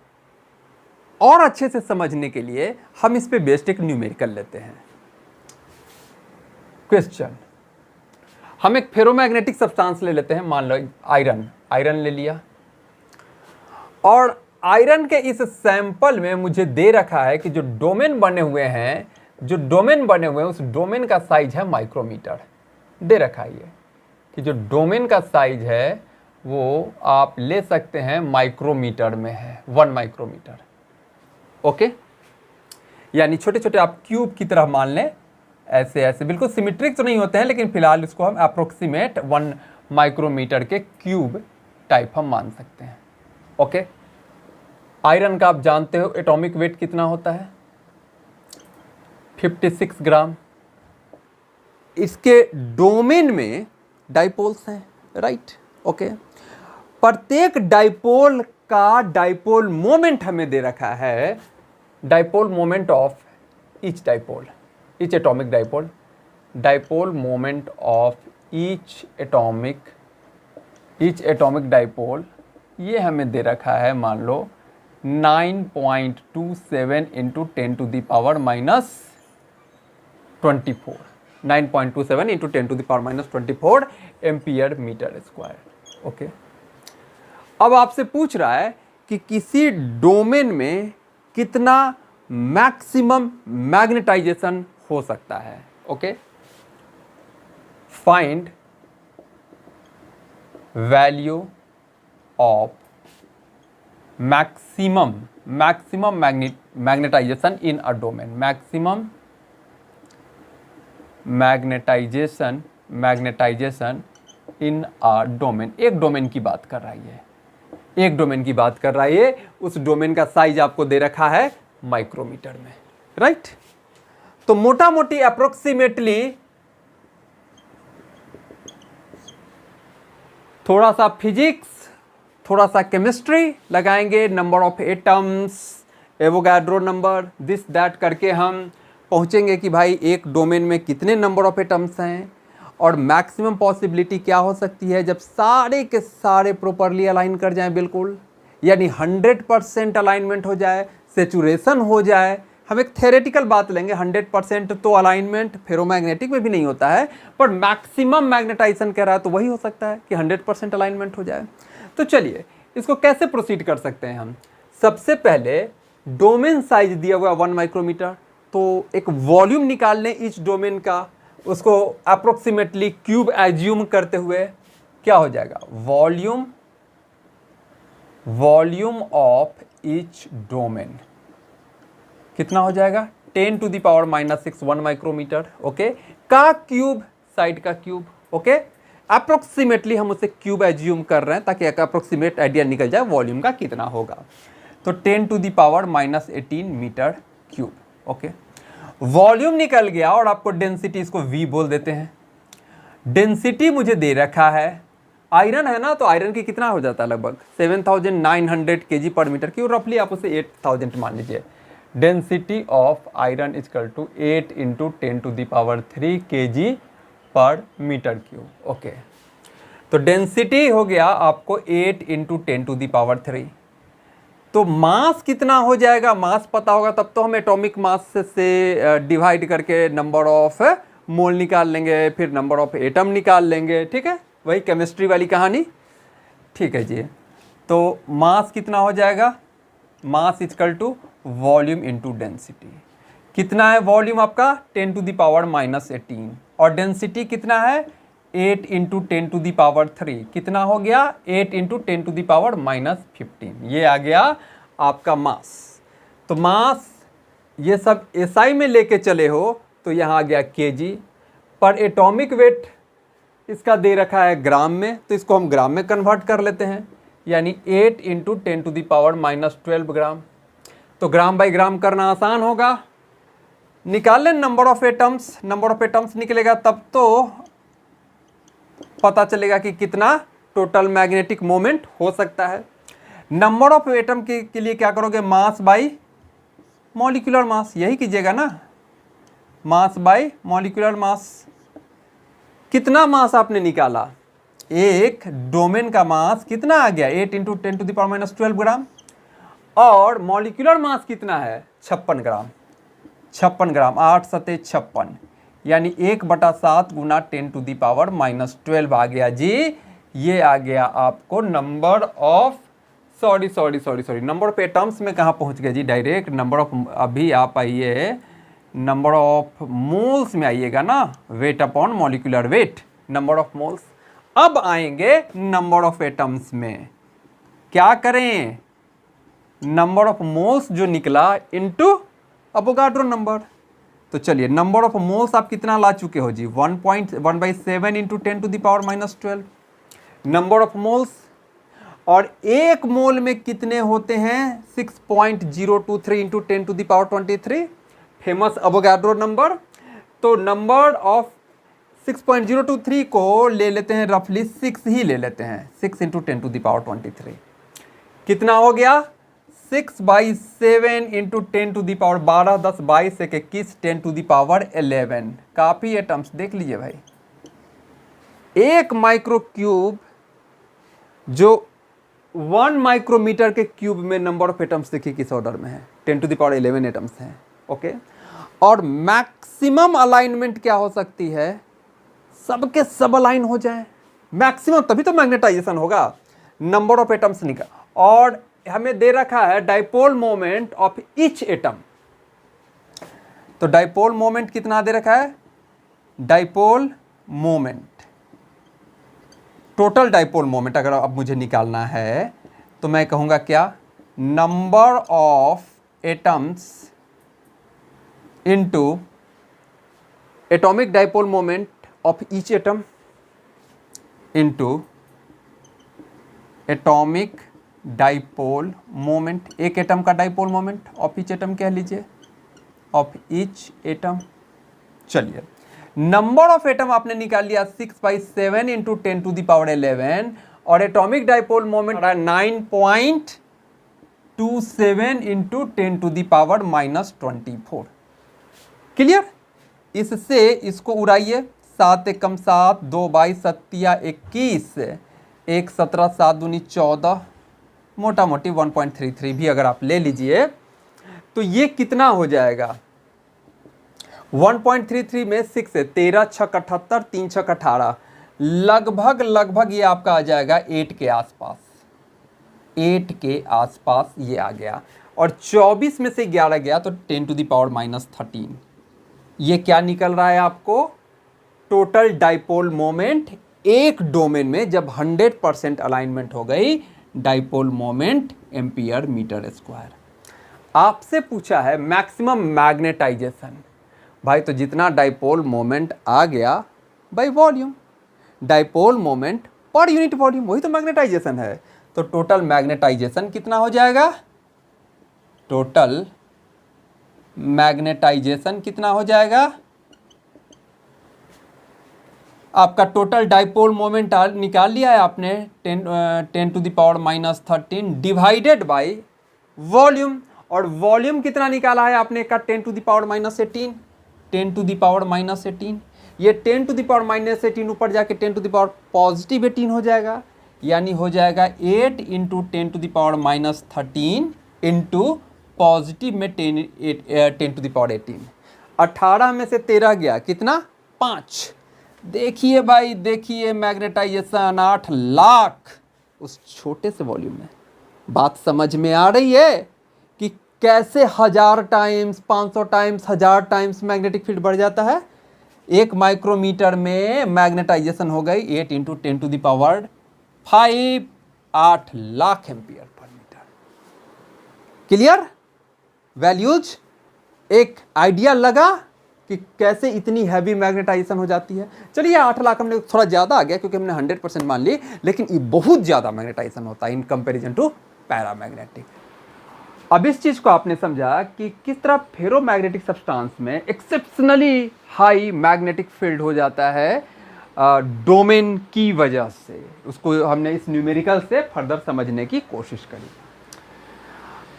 और अच्छे से समझने के लिए हम इस पे बेस्ड एक न्यूमेरिकल लेते हैं। क्वेश्चन, हम एक फेरोमैग्नेटिक सब्सटेंस ले लेते हैं, मान लो आयरन ले लिया, और आयरन के इस सैंपल में मुझे दे रखा है कि जो डोमेन बने हुए हैं उस डोमेन का साइज है माइक्रोमीटर। दे रखा है ये कि जो डोमेन का साइज है वो आप ले सकते हैं माइक्रोमीटर में है, 1 माइक्रोमीटर। ओके, यानी छोटे छोटे आप क्यूब की तरह मान लें, ऐसे ऐसे बिल्कुल सिमेट्रिक तो नहीं होते हैं, लेकिन फिलहाल इसको हम अप्रोक्सीमेट 1 माइक्रोमीटर के क्यूब टाइप हम मान सकते हैं। ओके, आयरन का आप जानते हो एटॉमिक वेट कितना होता है, 56 ग्राम। इसके डोमेन में डाइपोल्स हैं, राइट, ओके। प्रत्येक डाइपोल का डाइपोल मोमेंट हमें दे रखा है, dipole moment of each dipole, each atomic dipole, dipole moment of each atomic dipole, ये हमें दे रखा है, मान लो 9.27 into 10 to the power minus 24, 9.27 into 10 to the power minus 24 ampere metre square, okay. अब आपसे पूछ रहा है कि किसी डोमेन में कितना मैक्सिमम मैग्नेटाइजेशन हो सकता है, okay. Find value of maximum magnetisation in a domain, maximum magnetisation in a domain. एक डोमेन की बात कर रहा है, एक डोमेन की बात कर रहा है, उस डोमेन का साइज आपको दे रखा है माइक्रोमीटर में, राइट। तो मोटा मोटी अप्रोक्सीमेटली, थोड़ा सा फिजिक्स, थोड़ा सा केमिस्ट्री लगाएंगे, number of atoms, Avogadro number, this that करके हम पहुंचेंगे कि भाई एक डोमेन में कितने नंबर ऑफ एटम्स हैं और मैक्सिमम पॉसिबिलिटी क्या हो सकती है जब सारे के सारे प्रॉपरली अलाइन कर जाएं, बिल्कुल, यानी 100% अलाइनमेंट हो जाए, सेचुरेशन हो जाए। हम एक थ्योरेटिकल बात लेंगे, 100% तो अलाइनमेंट फेरोमैग्नेटिक में भी नहीं होता है, पर मैक्सिमम मैग्नेटाइजेशन कह रहा है तो वही हो सकता है कि 100% अलाइनमेंट हो जाए। तो चलिए इसको कैसे प्रोसीड कर सकते हैं हम। सबसे पहले डोमेन साइज दिया हुआ 1 माइक्रोमीटर, तो एक वॉल्यूम निकाल लें इस डोमेन का, उसको अप्रोक्सीमेटली क्यूब एज्यूम करते हुए क्या हो जाएगा, वॉल्यूम ऑफ ईच डोमेन कितना हो जाएगा, 10 to the power minus 6, 1 micrometre, okay, का क्यूब, साइड का क्यूब, ओके। अप्रोक्सीमेटली हम उसे क्यूब एज्यूम कर रहे हैं ताकि एक अप्रोक्सीमेट आइडिया निकल जाए वॉल्यूम का कितना होगा। तो 10 to the power minus 18 metre cube, okay. Volume निकल गया और आपको डेंसिटी, इसको V बोल देते हैं। डेंसिटी मुझे दे रखा है, आयरन है ना, तो आयरन की कितना हो जाता है, लगभग 7900 kg पर मीटर क्यूब, रफली आप उसे 8000 मान लीजिए। Density of iron equal to 8 into 10 to the power 3 kg per metre cube, okay. तो डेंसिटी हो गया आपको 8 इंटू 10 टू द पावर 3। तो मास कितना हो जाएगा, मास पता होगा तब तो हम एटॉमिक मास से डिवाइड करके नंबर ऑफ मोल निकाल लेंगे, फिर नंबर ऑफ एटम निकाल लेंगे, ठीक है, वही केमिस्ट्री वाली कहानी, ठीक है जी। तो मास कितना हो जाएगा, mass equal to volume into density. कितना है वॉल्यूम आपका, 10 टू द पावर माइनस 18, और डेंसिटी कितना है, 8 इंटू 10 टू द पावर 3, कितना हो गया, 8 into 10 to the power minus 15। ये आ गया आपका मास। तो मास ये सब एसआई में लेके चले हो तो यहाँ आ गया केजी पर। एटॉमिक वेट इसका दे रखा है ग्राम में, तो इसको हम ग्राम में कन्वर्ट कर लेते हैं, यानी 8 into 10 to the power minus 12 gram. तो ग्राम बाई ग्राम करना आसान होगा, निकाल लें number of atoms, number of atoms निकलेगा तब तो पता चलेगा कि कितना टोटल मैग्नेटिक मोमेंट हो सकता है। नंबर ऑफ एटम के लिए क्या करोगे, मास बाई मॉलिक्यूलर मास, यही कीजिएगा ना, मास बाई मॉलिक्यूलर मास। कितना मास आपने निकाला, एक डोमेन का मास कितना आ गया, 8 into 10 to the power minus 12 gram, और मॉलिक्यूलर मास कितना है, 56 ग्राम, 56 ग्राम, 8 सते 56, यानी 1/7 गुना 10 टू द पावर माइनस 12 आ गया जी। ये आ गया आपको number of, sorry number of atoms में कहाँ पहुँच गया जी, डायरेक्ट नंबर ऑफ, अभी आप आइए नंबर ऑफ मोल्स में आइएगा ना, weight upon molecular weight, number of moles. अब आएंगे नंबर ऑफ एटम्स में, क्या करें, नंबर ऑफ मोल्स जो निकला इनटू अवोगाड्रो नंबर। तो चलिए नंबर ऑफ मोल्स आप कितना ला चुके हो जी, 1.1/7 into 10 to the power minus 12 number of moles. और एक मोल में कितने होते हैं, 6.023 into 10 to the power 23, famous Avogadro number. तो नंबर ऑफ 6.023 को ले लेते हैं रफली 6 ही ले लेते हैं, 6 × 10⁻23 कितना हो गया 6/7 × 10⁻12 10 22 1 21 10⁻11 काफी एटम्स देख लीजिए भाई। एक माइक्रो क्यूब जो 1 माइक्रोमीटर के क्यूब में नंबर ऑफ एटम्स देखिए किस ऑर्डर में है, 10⁻11 एटम्स हैं। ओके, और मैक्सिमम अलाइनमेंट क्या हो सकती है, सबके सब अलाइन हो जाए मैक्सिमम, तभी तो मैग्नेटाइजेशन होगा। नंबर ऑफ एटम्स निकाल, और हमें दे रखा है dipole moment of each atom. तो डाइपोल मोमेंट कितना दे रखा है, dipole moment, total dipole moment अगर अब मुझे निकालना है तो मैं कहूंगा क्या, number of atoms into atomic dipole moment of each atom into atomic dipole moment, एक एटम का dipole moment of each atom कह लीजिए, ऑफ ईच एटम। चलिए नंबर ऑफ एटम आपने निकाल लिया 6/7 × 10⁻11 और एटॉमिक डाइपोल मोमेंट 9.27 × 10⁻24। क्लियर, इससे इसको उड़ाइए, 7 एकम 7, 2 22 7 21, 1 17 7 दूनी 14, मोटा मोटी 1.33 भी अगर आप ले लीजिए तो ये कितना हो जाएगा, 1.33 में 6 से 13 6 78 3 6 18, लगभग ये आपका आ जाएगा 8 के आसपास, 8 के आसपास ये आ गया। और 24 में से 11 गया तो 10⁻13। ये क्या निकल रहा है आपको, टोटल डाइपोल मोमेंट एक डोमेन में जब 100% अलाइनमेंट हो गई, dipole moment ampere metre square. आपसे पूछा है मैक्सिमम मैग्नेटाइजेशन, भाई तो जितना डाइपोल मोमेंट आ गया by volume, dipole moment per unit volume, वही तो मैग्नेटाइजेशन है। तो टोटल मैग्नेटाइजेशन कितना हो जाएगा, टोटल मैग्नेटाइजेशन कितना हो जाएगा, आपका टोटल डाइपोल मोमेंट निकाल लिया है आपने 10⁻13 डिवाइडेड बाय वॉल्यूम, और वॉल्यूम कितना निकाला है आपने का 10⁻18, 10⁻18, ये 10⁻18 ऊपर जाके 10⁻18 हो जाएगा, यानी हो जाएगा 8 × 10⁻13 इंटू पॉजिटिव में 10⁻18। 18 में से 13 गया कितना, 5। देखिए भाई देखिए, मैग्नेटाइजेशन 8 लाख उस छोटे से वॉल्यूम में। बात समझ में आ रही है कि कैसे 1000 times 500 times 1000 times magnetic field बढ़ जाता है। 1 माइक्रोमीटर में मैग्नेटाइजेशन हो गई 8 × 10⁵, 8 lakh ampere per metre. Clear, values एक आइडिया लगा कि कैसे इतनी हैवी मैग्नेटाइजेशन हो जाती है। चलिए 8 लाख हमने थोड़ा ज़्यादा आ गया क्योंकि हमने 100% मान ली, लेकिन ये बहुत ज़्यादा मैग्नेटाइजेशन होता है इन कंपैरिजन टू पैरामैग्नेटिक। अब इस चीज़ को आपने समझा कि किस तरह फेरोमैग्नेटिक सब्सटेंस में एक्सेप्शनली हाई मैग्नेटिक फील्ड हो जाता है डोमेन की वजह से। उसको हमने इस न्यूमेरिकल से फर्दर समझने की कोशिश करी।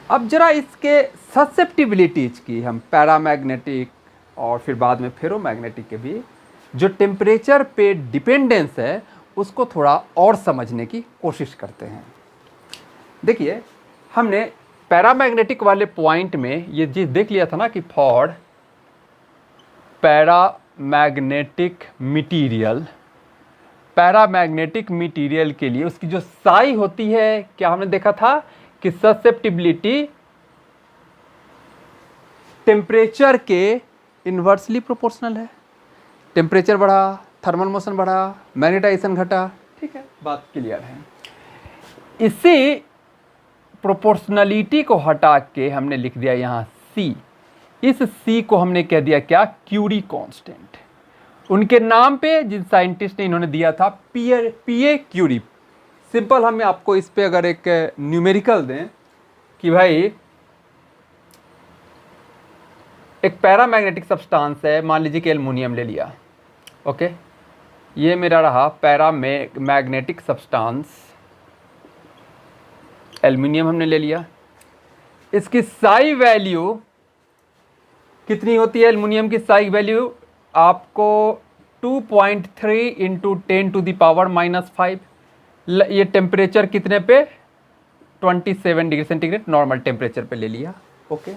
अब जरा इसके ससेप्टिबिलिटीज की हम पैरामैग्नेटिक और फिर बाद में फेरोमैग्नेटिक के भी जो टेम्परेचर पे डिपेंडेंस है उसको थोड़ा और समझने की कोशिश करते हैं। देखिए हमने पैरामैग्नेटिक वाले पॉइंट में ये चीज़ देख लिया था ना कि फॉर पैरामैग्नेटिक मटीरियल के लिए उसकी जो साई होती है, क्या हमने देखा था कि ससेप्टिबिलिटी टेम्परेचर के इन्वर्सली प्रोपोर्शनल है। टेम्परेचर बढ़ा, थर्मल मोशन बढ़ा, मैग्नेटाइजेशन घटा, ठीक है, बात क्लियर है। इसी प्रोपोर्शनलिटी को हटा के हमने लिख दिया यहाँ C। इस C को हमने कह दिया क्या, क्यूरी कांस्टेंट। उनके नाम पे जिन साइंटिस्ट ने इन्होंने दिया था पीए क्यूरी। सिंपल हम आपको इस पे अगर एक न्यूमेरिकल दें कि भाई एक पैरामैग्नेटिक सब्सटेंस है, मान लीजिए कि एल्युमिनियम ले लिया, ओके, ये मेरा रहा मैग्नेटिक सब्सटेंस, एल्युमिनियम हमने ले लिया। इसकी साई वैल्यू कितनी होती है? एल्युमिनियम की साई वैल्यू आपको 2.3 इंटू 10⁻⁻5। ये टेम्परेचर कितने पे? 27 डिग्री सेंटीग्रेड नॉर्मल टेम्परेचर पे ले लिया। ओके,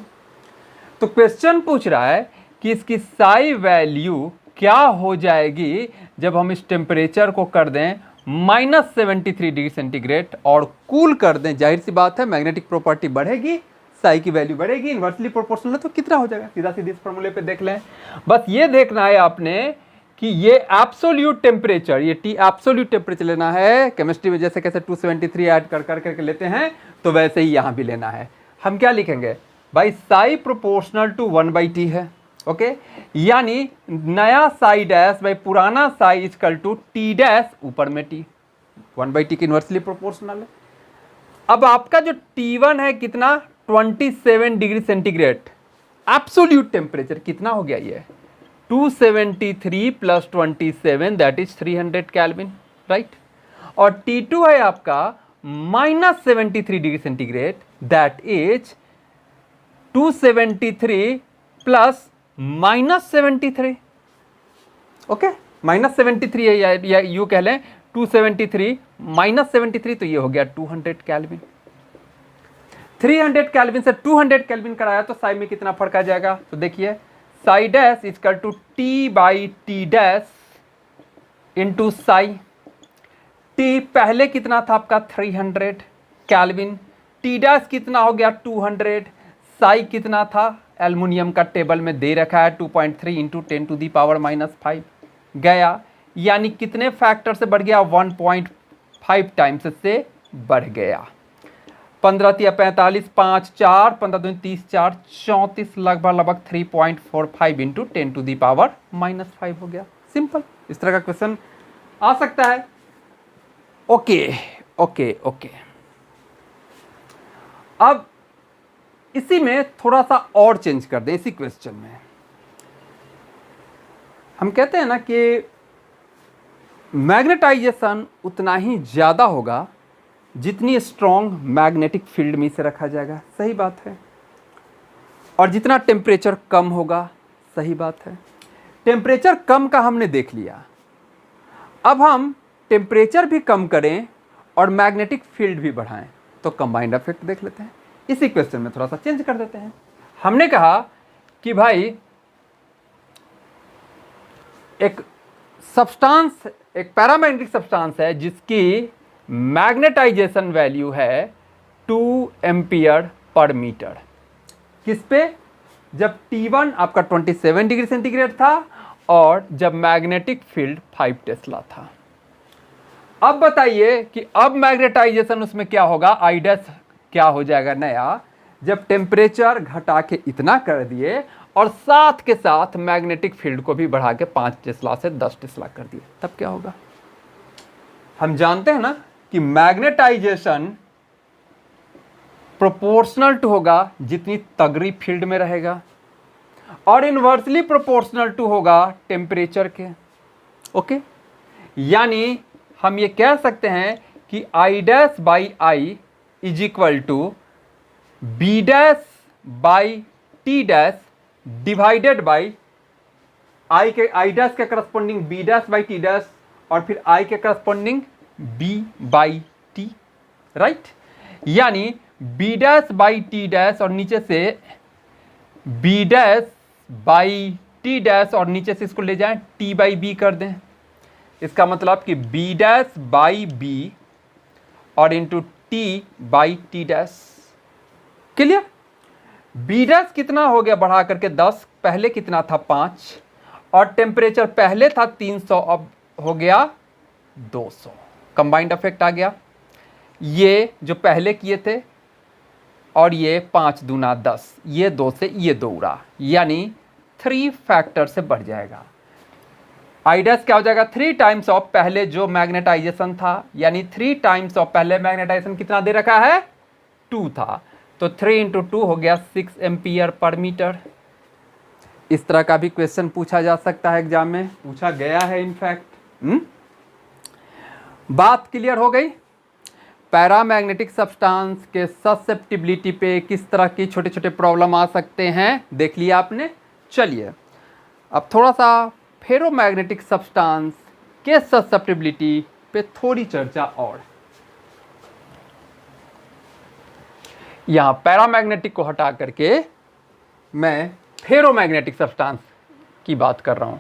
तो क्वेश्चन पूछ रहा है कि इसकी साई वैल्यू क्या हो जाएगी जब हम इस टेम्परेचर को कर दें -73 डिग्री सेंटीग्रेड और कूल कर दें। जाहिर सी बात है मैग्नेटिक प्रॉपर्टी बढ़ेगी, साई की वैल्यू बढ़ेगी, इन्वर्सली प्रोपोर्शनल है, तो कितना हो जाएगा? सीधा सीधी इस फॉर्मूले पे देख लें। बस ये देखना है आपने कि ये एब्सोल्यूट टेम्परेचर, ये टी एब्सोल्यूट टेम्परेचर लेना है। केमिस्ट्री में जैसे कैसे 273 ऐड कर करके लेते हैं, तो वैसे ही यहाँ भी लेना है। हम क्या लिखेंगे भाई? साई प्रोपोर्शनल टू 1/t है। ओके, यानी नया साई डैश बाई पुराना psi equal to T dash ऊपर में टी, 1/t की इन्वर्सली प्रोपोर्शनल है। अब आपका जो T1 है कितना? 27 डिग्री सेंटीग्रेड। एब्सोल्यूट टेम्परेचर कितना हो गया? ये 273 + 27 दैट इज 300 केल्विन, राइट। और T2 है आपका -73 degree centigrade, that is 273 + -73। Okay, -73 है या यू कह लें 273 -73, तो ये हो गया 200 केल्विन। 300 केल्विन से 200 केल्विन कराया तो साई में कितना फर्क आ जाएगा? तो देखिए, psi dash equal to T/T dash into psi. T पहले कितना था आपका? 300 केल्विन। टी डैश कितना हो गया? 200। साई कितना था? एल्युमिनियम का टेबल में दे रखा है 2.3 इंटू 10⁻⁻5 गया, यानी कितने फैक्टर से बढ़ गया? 1.5 टाइम्स से बढ़ गया। 15 × 45, 5 4, 15 दूनी 30, 4 34, लगभग 3.45 इंटू 10⁻⁻5 हो गया। सिंपल, इस तरह का क्वेश्चन आ सकता है। ओके ओके ओके, अब इसी में थोड़ा सा और चेंज कर दें। इसी क्वेश्चन में हम कहते हैं ना कि मैग्नेटाइजेशन उतना ही ज़्यादा होगा जितनी स्ट्रॉन्ग मैग्नेटिक फील्ड में इसे रखा जाएगा। सही बात है। और जितना टेम्परेचर कम होगा, सही बात है। टेम्परेचर कम का हमने देख लिया, अब हम टेम्परेचर भी कम करें और मैग्नेटिक फील्ड भी बढ़ाएं, तो कंबाइंड इफेक्ट देख लेते हैं। इसी क्वेश्चन में थोड़ा सा चेंज कर देते हैं। हमने कहा कि भाई एक सब्सटेंस, एक पैरामैग्नेटिक सब्सटेंस है जिसकी मैग्नेटाइजेशन वैल्यू है 2 एम्पियर पर मीटर। किस पे? जब T1 आपका 27 डिग्री सेंटीग्रेड था और जब मैग्नेटिक फील्ड 5 टेस्ला था। अब बताइए कि अब मैग्नेटाइजेशन उसमें क्या होगा? I डैश क्या हो जाएगा नया, जब टेम्परेचर घटा के इतना कर दिए और साथ के साथ मैग्नेटिक फील्ड को भी बढ़ा के 5 टेस्ला से 10 टेस्ला कर दिए, तब क्या होगा? हम जानते हैं ना कि मैग्नेटाइजेशन प्रोपोर्शनल टू होगा जितनी तगड़ी फील्ड में रहेगा, और इनवर्सली प्रोपोर्शनल टू होगा टेम्परेचर के। ओके, यानी हम ये कह सकते हैं कि I dash by I is equal to B dash by T dash divided by I के, आई डैश के corresponding B dash by T dash और फिर आई के corresponding B by T, right. यानी B dash by T dash और नीचे से B dash by T dash और नीचे से इसको ले जाएं टी बाई बी कर दें। इसका मतलब कि बी डैश बाई बी और into T by T dash. Clear? B dash कितना हो गया बढ़ा करके 10, पहले कितना था 5, और टेम्परेचर पहले था 300, अब हो गया 200। कंबाइंड इफेक्ट आ गया। ये जो पहले किए थे और ये 5 दूना 10, ये 2 से ये 2 उड़ा, यानी 3 फैक्टर से बढ़ जाएगा। आई डैश क्या हो जाएगा? 3 टाइम्स ऑफ पहले जो मैग्नेटाइजेशन था, यानी 3 टाइम्स ऑफ पहले मैग्नेटाइजेशन कितना दे रखा है? 2 था, तो 3 इंटू 2 हो गया 6 एम्पियर पर मीटर। इस तरह का भी क्वेश्चन पूछा जा सकता है, एग्जाम में पूछा गया है, इनफैक्ट बात क्लियर हो गई। पैरामैग्नेटिक सब्सटेंस के ससेप्टिबिलिटी पे किस तरह की छोटे छोटे प्रॉब्लम आ सकते हैं देख लिया आपने। चलिए अब थोड़ा सा फेरोमैग्नेटिक सब्सटेंस के ससेप्टिबिलिटी पे थोड़ी चर्चा और। यहां पैरामैग्नेटिक को हटा करके मैं फेरोमैग्नेटिक सब्सटेंस की बात कर रहा हूं।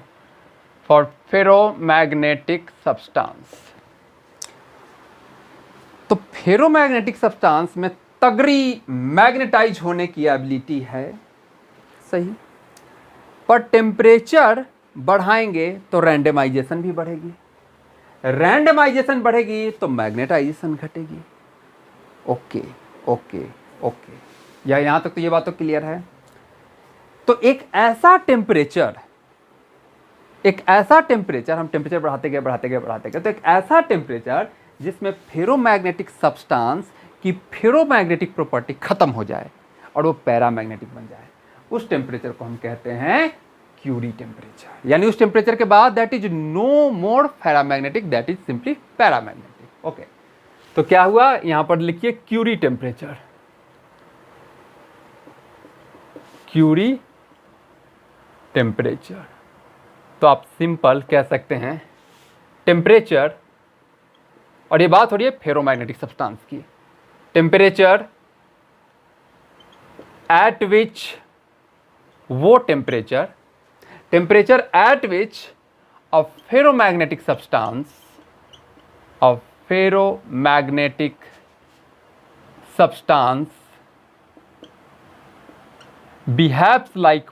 फॉर फेरोमैग्नेटिक सब्सटेंस, तो फेरोमैग्नेटिक सब्सटेंस में तगड़ी मैग्नेटाइज होने की एबिलिटी है, सही, पर टेम्परेचर बढ़ाएंगे तो रैंडमाइजेशन भी बढ़ेगी, रैंडमाइजेशन बढ़ेगी तो मैग्नेटाइजेशन घटेगी। ओके ओके ओके, या यहां तक तो ये बात तो क्लियर है। तो एक ऐसा टेम्परेचर हम टेम्परेचर बढ़ाते गए तो एक ऐसा टेम्परेचर जिसमें फेरोमैग्नेटिक सब्सटेंस की फेरोमैग्नेटिक प्रॉपर्टी खत्म हो जाए और वो पैरामैग्नेटिक बन जाए, उस टेम्परेचर को हम कहते हैं क्यूरी टेम्परेचर। यानी उस टेम्परेचर के बाद that is no more paramagnetic, that is simply paramagnetic. Okay, तो क्या हुआ, यहां पर लिखिए क्यूरी टेम्परेचर। क्यूरी टेम्परेचर, तो आप सिंपल कह सकते हैं टेम्परेचर, और ये बात हो रही है फेरोमैग्नेटिक सब्सटेंस की, टेम्परेचर एट विच, वो temperature at which a ferromagnetic substance behaves like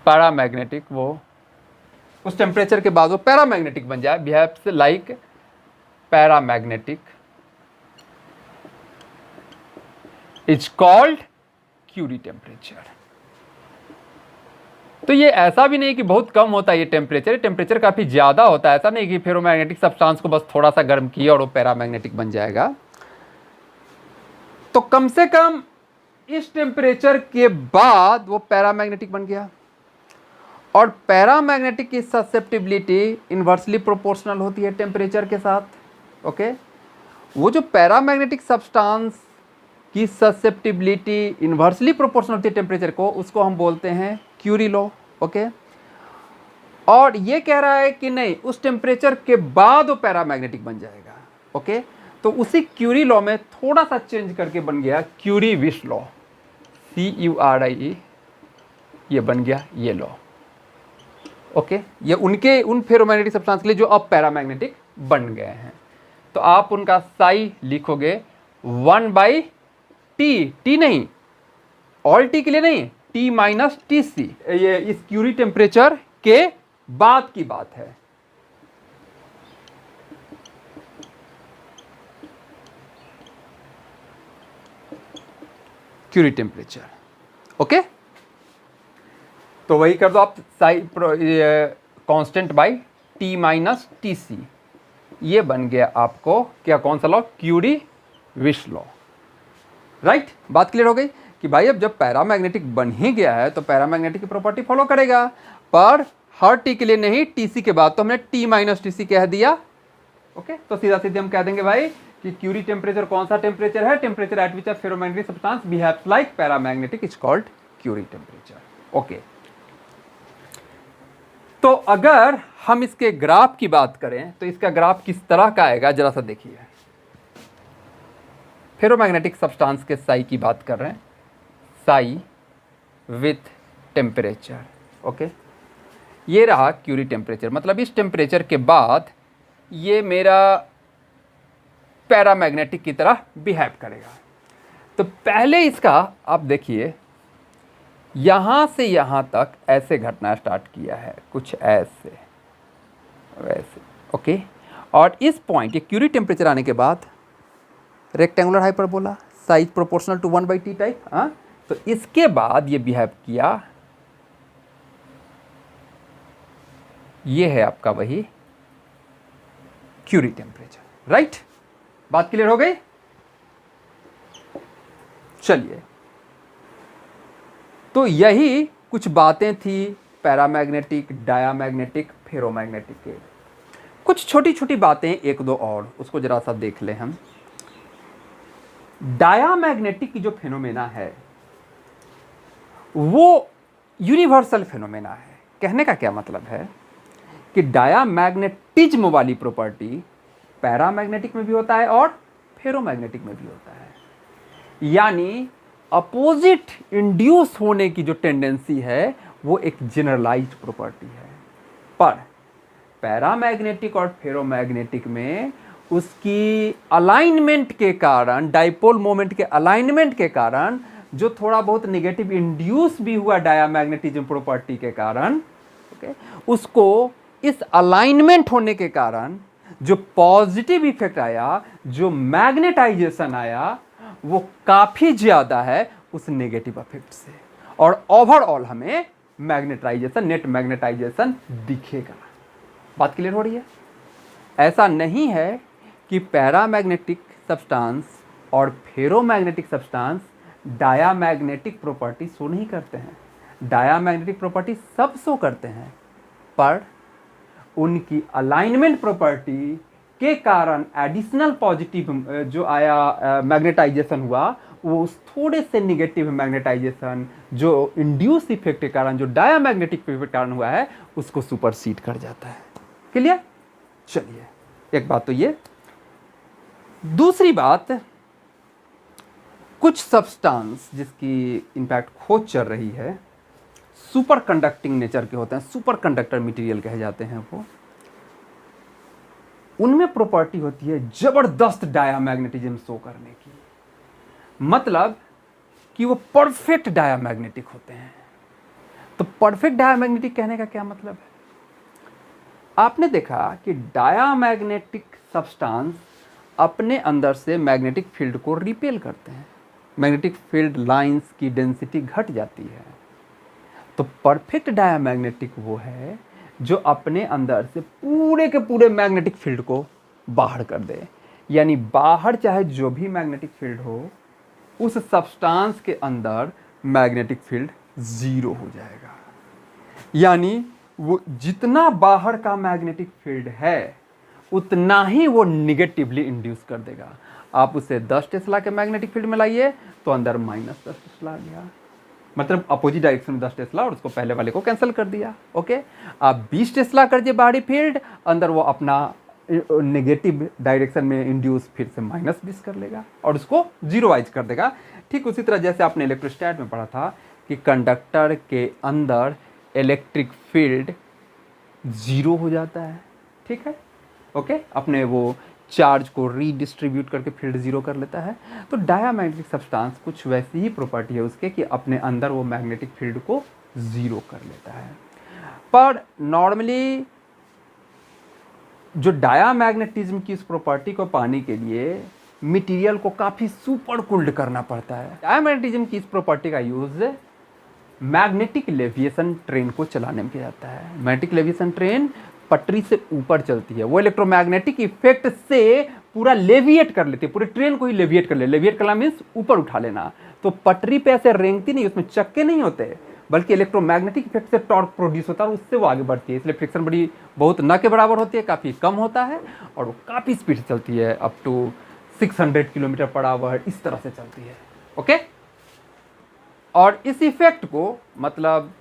paramagnetic, वो उस टेम्परेचर के बाद वो पैरामैग्नेटिक बन जाए, behaves like paramagnetic, is called Curie temperature. तो ये ऐसा भी नहीं कि बहुत कम होता है ये टेम्परेचर काफी ज्यादा होता है। ऐसा नहीं कि फेरोमैग्नेटिक सब्सटेंस को बस थोड़ा सा गर्म किया और वो पैरामैग्नेटिक बन जाएगा। तो कम से कम इस टेम्परेचर के बाद वो पैरामैग्नेटिक बन गया, और पैरामैग्नेटिक की ससेप्टिबिलिटी इन्वर्सली प्रोपोर्शनल होती है टेम्परेचर के साथ। ओके, वो जो पैरामैग्नेटिक सब्सटेंस की ससेप्टिबिलिटी इन्वर्सली प्रोपोर्शनल होती है टेम्परेचर को, उसको हम बोलते हैं क्यूरी लॉ। ओके, और ये कह रहा है कि नहीं, उस टेम्परेचर के बाद वो पैरामैग्नेटिक बन जाएगा। ओके, तो उसी क्यूरी लॉ में थोड़ा सा चेंज करके बन गया क्यूरी विश लॉ, CURIE, ये बन गया ये लॉ। ओके, ये उन फेरोमैग्नेटिक सब्सटेंस के लिए जो अब पैरामैग्नेटिक बन गए हैं। तो आप उनका साई लिखोगे 1/T, टी नहीं, ऑल टी के लिए नहीं, T माइनस TC। ये इस क्यूरी टेम्परेचर के बाद की बात है। Curie temperature. ओके, तो वही कर दो आप, psi constant by T minus TC, ये बन गया आपको क्या, कौन सा law, Curie Weiss law. Right, बात क्लियर हो गई कि भाई अब जब पैरामैग्नेटिक बन ही गया है तो पैरामैग्नेटिक की प्रॉपर्टी फॉलो करेगा, पर हर टी के लिए नहीं, टीसी के बाद तो हमने T माइनस TC कह दिया। ओके, तो सीधा सीधे हम कह देंगे भाई कि क्यूरी टेम्परेचर कौन सा टेम्परेचर है, temperature at which a ferromagnetic substance behaves like paramagnetic is called Curie temperature. Okay, तो अगर हम इसके ग्राफ की बात करें तो इसका ग्राफ किस तरह का आएगा जरा सा देखिए। फेरोमैग्नेटिक सब्सटेंस के साई की बात कर रहे हैं, साई विथ टेम्परेचर। ओके, ये रहा क्यूरी टेम्परेचर, मतलब इस टेम्परेचर के बाद ये मेरा पैरामैग्नेटिक की तरह बिहेव करेगा। तो पहले इसका आप देखिए, यहां से यहां तक ऐसे घटना स्टार्ट किया है, कुछ ऐसे वैसे। ओके, और इस पॉइंट, ये क्यूरी टेम्परेचर आने के बाद rectangular hyperbola, psi proportional to 1/T type. हाँ, तो इसके बाद ये बिहेव किया, ये है आपका वही क्यूरी टेम्परेचर। राइट, बात क्लियर हो गई। चलिए, तो यही कुछ बातें थी पैरामैग्नेटिक, डायामैग्नेटिक, फेरोमैग्नेटिक के। कुछ छोटी छोटी बातें एक दो और, उसको जरा सा देख लें हम। डायामैग्नेटिक की जो फेनोमेना है वो यूनिवर्सल फेनोमेना है। कहने का क्या मतलब है कि डायामैग्नेटिज्म वाली प्रॉपर्टी पैरामैग्नेटिक में भी होता है और फेरोमैग्नेटिक में भी होता है। यानी अपोजिट इंड्यूस होने की जो टेंडेंसी है वो एक जनरलाइज्ड प्रॉपर्टी है, पर पैरामैग्नेटिक और फेरोमैग्नेटिक में उसकी अलाइनमेंट के कारण, डाइपोल मोमेंट के अलाइनमेंट के कारण जो थोड़ा बहुत नेगेटिव इंड्यूस भी हुआ डायामैग्नेटिज्म प्रॉपर्टी के कारण, उसको इस अलाइनमेंट होने के कारण जो पॉजिटिव इफेक्ट आया, जो मैग्नेटाइजेशन आया, वो काफी ज्यादा है उस नेगेटिव इफेक्ट से, और ओवरऑल हमें मैग्नेटाइजेशन, नेट मैग्नेटाइजेशन दिखेगा। बात क्लियर हो रही है? ऐसा नहीं है कि पैरामैग्नेटिक सब्सटेंस और ferromagnetic substance diamagnetic property show नहीं करते हैं। डायामैग्नेटिक प्रॉपर्टी सब शो करते हैं, पर उनकी अलाइनमेंट प्रॉपर्टी के कारण एडिशनल पॉजिटिव जो आया मैग्नेटाइजेशन हुआ, वो उस थोड़े से नेगेटिव मैग्नेटाइजेशन जो इंड्यूस इफेक्ट के कारण, जो डायामैग्नेटिक इफेक्ट के कारण हुआ है, उसको सुपरसीड कर जाता है। क्लियर? चलिए, एक बात तो ये। दूसरी बात, कुछ सब्सटेंस जिसकी इनफैक्ट खोज चल रही है, सुपर कंडक्टिंग नेचर के होते हैं, सुपर कंडक्टर मटेरियल कहे जाते हैं वो, उनमें प्रॉपर्टी होती है जबरदस्त डायामैग्नेटिज्म शो करने की। मतलब कि वो परफेक्ट डायामैग्नेटिक होते हैं। तो परफेक्ट डायामैग्नेटिक कहने का क्या मतलब है? आपने देखा कि डायामैग्नेटिक सब्सटेंस अपने अंदर से मैग्नेटिक फील्ड को रिपेल करते हैं, मैग्नेटिक फील्ड लाइंस की डेंसिटी घट जाती है। तो परफेक्ट डायामैग्नेटिक वो है जो अपने अंदर से पूरे के पूरे मैग्नेटिक फील्ड को बाहर कर दे। यानी बाहर चाहे जो भी मैग्नेटिक फील्ड हो, उस सब्सटेंस के अंदर मैग्नेटिक फील्ड जीरो हो जाएगा। यानी वो जितना बाहर का मैग्नेटिक फील्ड है उतना ही वो निगेटिवली इंड्यूस कर देगा। आप उसे 10 टेस्ला के मैग्नेटिक फील्ड में लाइए तो अंदर -10 टेस्ला आ गया, मतलब अपोजिट डायरेक्शन में 10 टेस्ला, और उसको पहले वाले को कैंसिल कर दिया। ओके, आप 20 टेस्ला कर दिए बाहरी फील्ड, अंदर वो अपना नेगेटिव डायरेक्शन में इंड्यूस फिर से -20 कर लेगा और उसको जीरोवाइज कर देगा। ठीक उसी तरह जैसे आपने इलेक्ट्रोस्टैट में पढ़ा था कि कंडक्टर के अंदर इलेक्ट्रिक फील्ड जीरो हो जाता है। ठीक है, ओके, अपने वो चार्ज को रीडिस्ट्रीब्यूट करके फील्ड जीरो कर लेता है। तो डायामैग्नेटिक सब्सटेंस कुछ वैसी ही प्रॉपर्टी है उसके कि अपने अंदर वो मैग्नेटिक फील्ड को जीरो कर लेता है। पर नॉर्मली जो डायामैग्नेटिज्म की इस प्रॉपर्टी को पाने के लिए मटेरियल को काफ़ी सुपर कूल्ड करना पड़ता है। डायामैग्नेटिज्म की इस प्रॉपर्टी का यूज़ मैग्नेटिक लेविएशन ट्रेन को चलाने में किया जाता है। मैग्नेटिक लेविएशन ट्रेन पटरी से ऊपर चलती है, वो इलेक्ट्रोमैग्नेटिक इफेक्ट से पूरा लेविएट कर लेती है, पूरे ट्रेन को ही लेविएट कर ले। लेविएट करना मीन्स ऊपर उठा लेना। तो पटरी पे ऐसे रेंगती नहीं, उसमें चक्के नहीं होते, बल्कि इलेक्ट्रोमैग्नेटिक इफेक्ट से टॉर्क प्रोड्यूस होता है और उससे वो आगे बढ़ती है। इसलिए फ्रिक्शन बड़ी बहुत न के बराबर होती है, काफ़ी कम होता है और वो काफ़ी स्पीड से चलती है, up to 600 kilometre per hour, इस तरह से चलती है। ओके, और इस इफेक्ट को, मतलब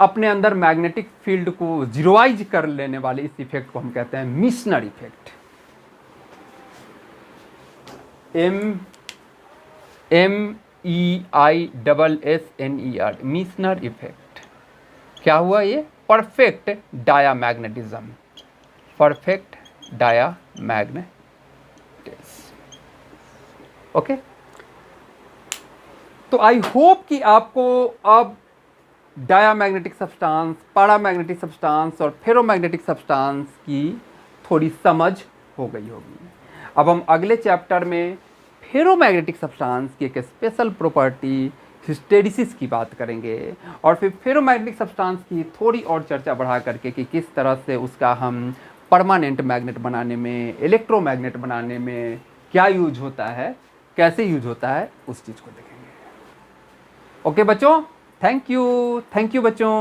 अपने अंदर मैग्नेटिक फील्ड को जीरोवाइज कर लेने वाले इस इफेक्ट को हम कहते हैं Meissner effect. MEISSNER, Meissner effect. क्या हुआ ये? Perfect diamagnetism, perfect diamagnetism. Okay, तो आई होप कि आपको अब डायामैग्नेटिक सब्सटेंस, पैरामैग्नेटिक सब्सटेंस और फेरोमैग्नेटिक सब्सटेंस की थोड़ी समझ हो गई होगी। अब हम अगले चैप्टर में फेरोमैग्नेटिक सब्सटेंस की एक स्पेशल प्रॉपर्टी हिस्टेरिसिस की बात करेंगे, और फिर फेरोमैग्नेटिक सब्सटेंस की थोड़ी और चर्चा बढ़ा करके कि किस तरह से उसका हम परमानेंट मैग्नेट बनाने में, इलेक्ट्रोमैग्नेट बनाने में क्या यूज होता है, कैसे यूज होता है, उस चीज़ को देखेंगे। ओके बच्चों, थैंक यू बच्चों।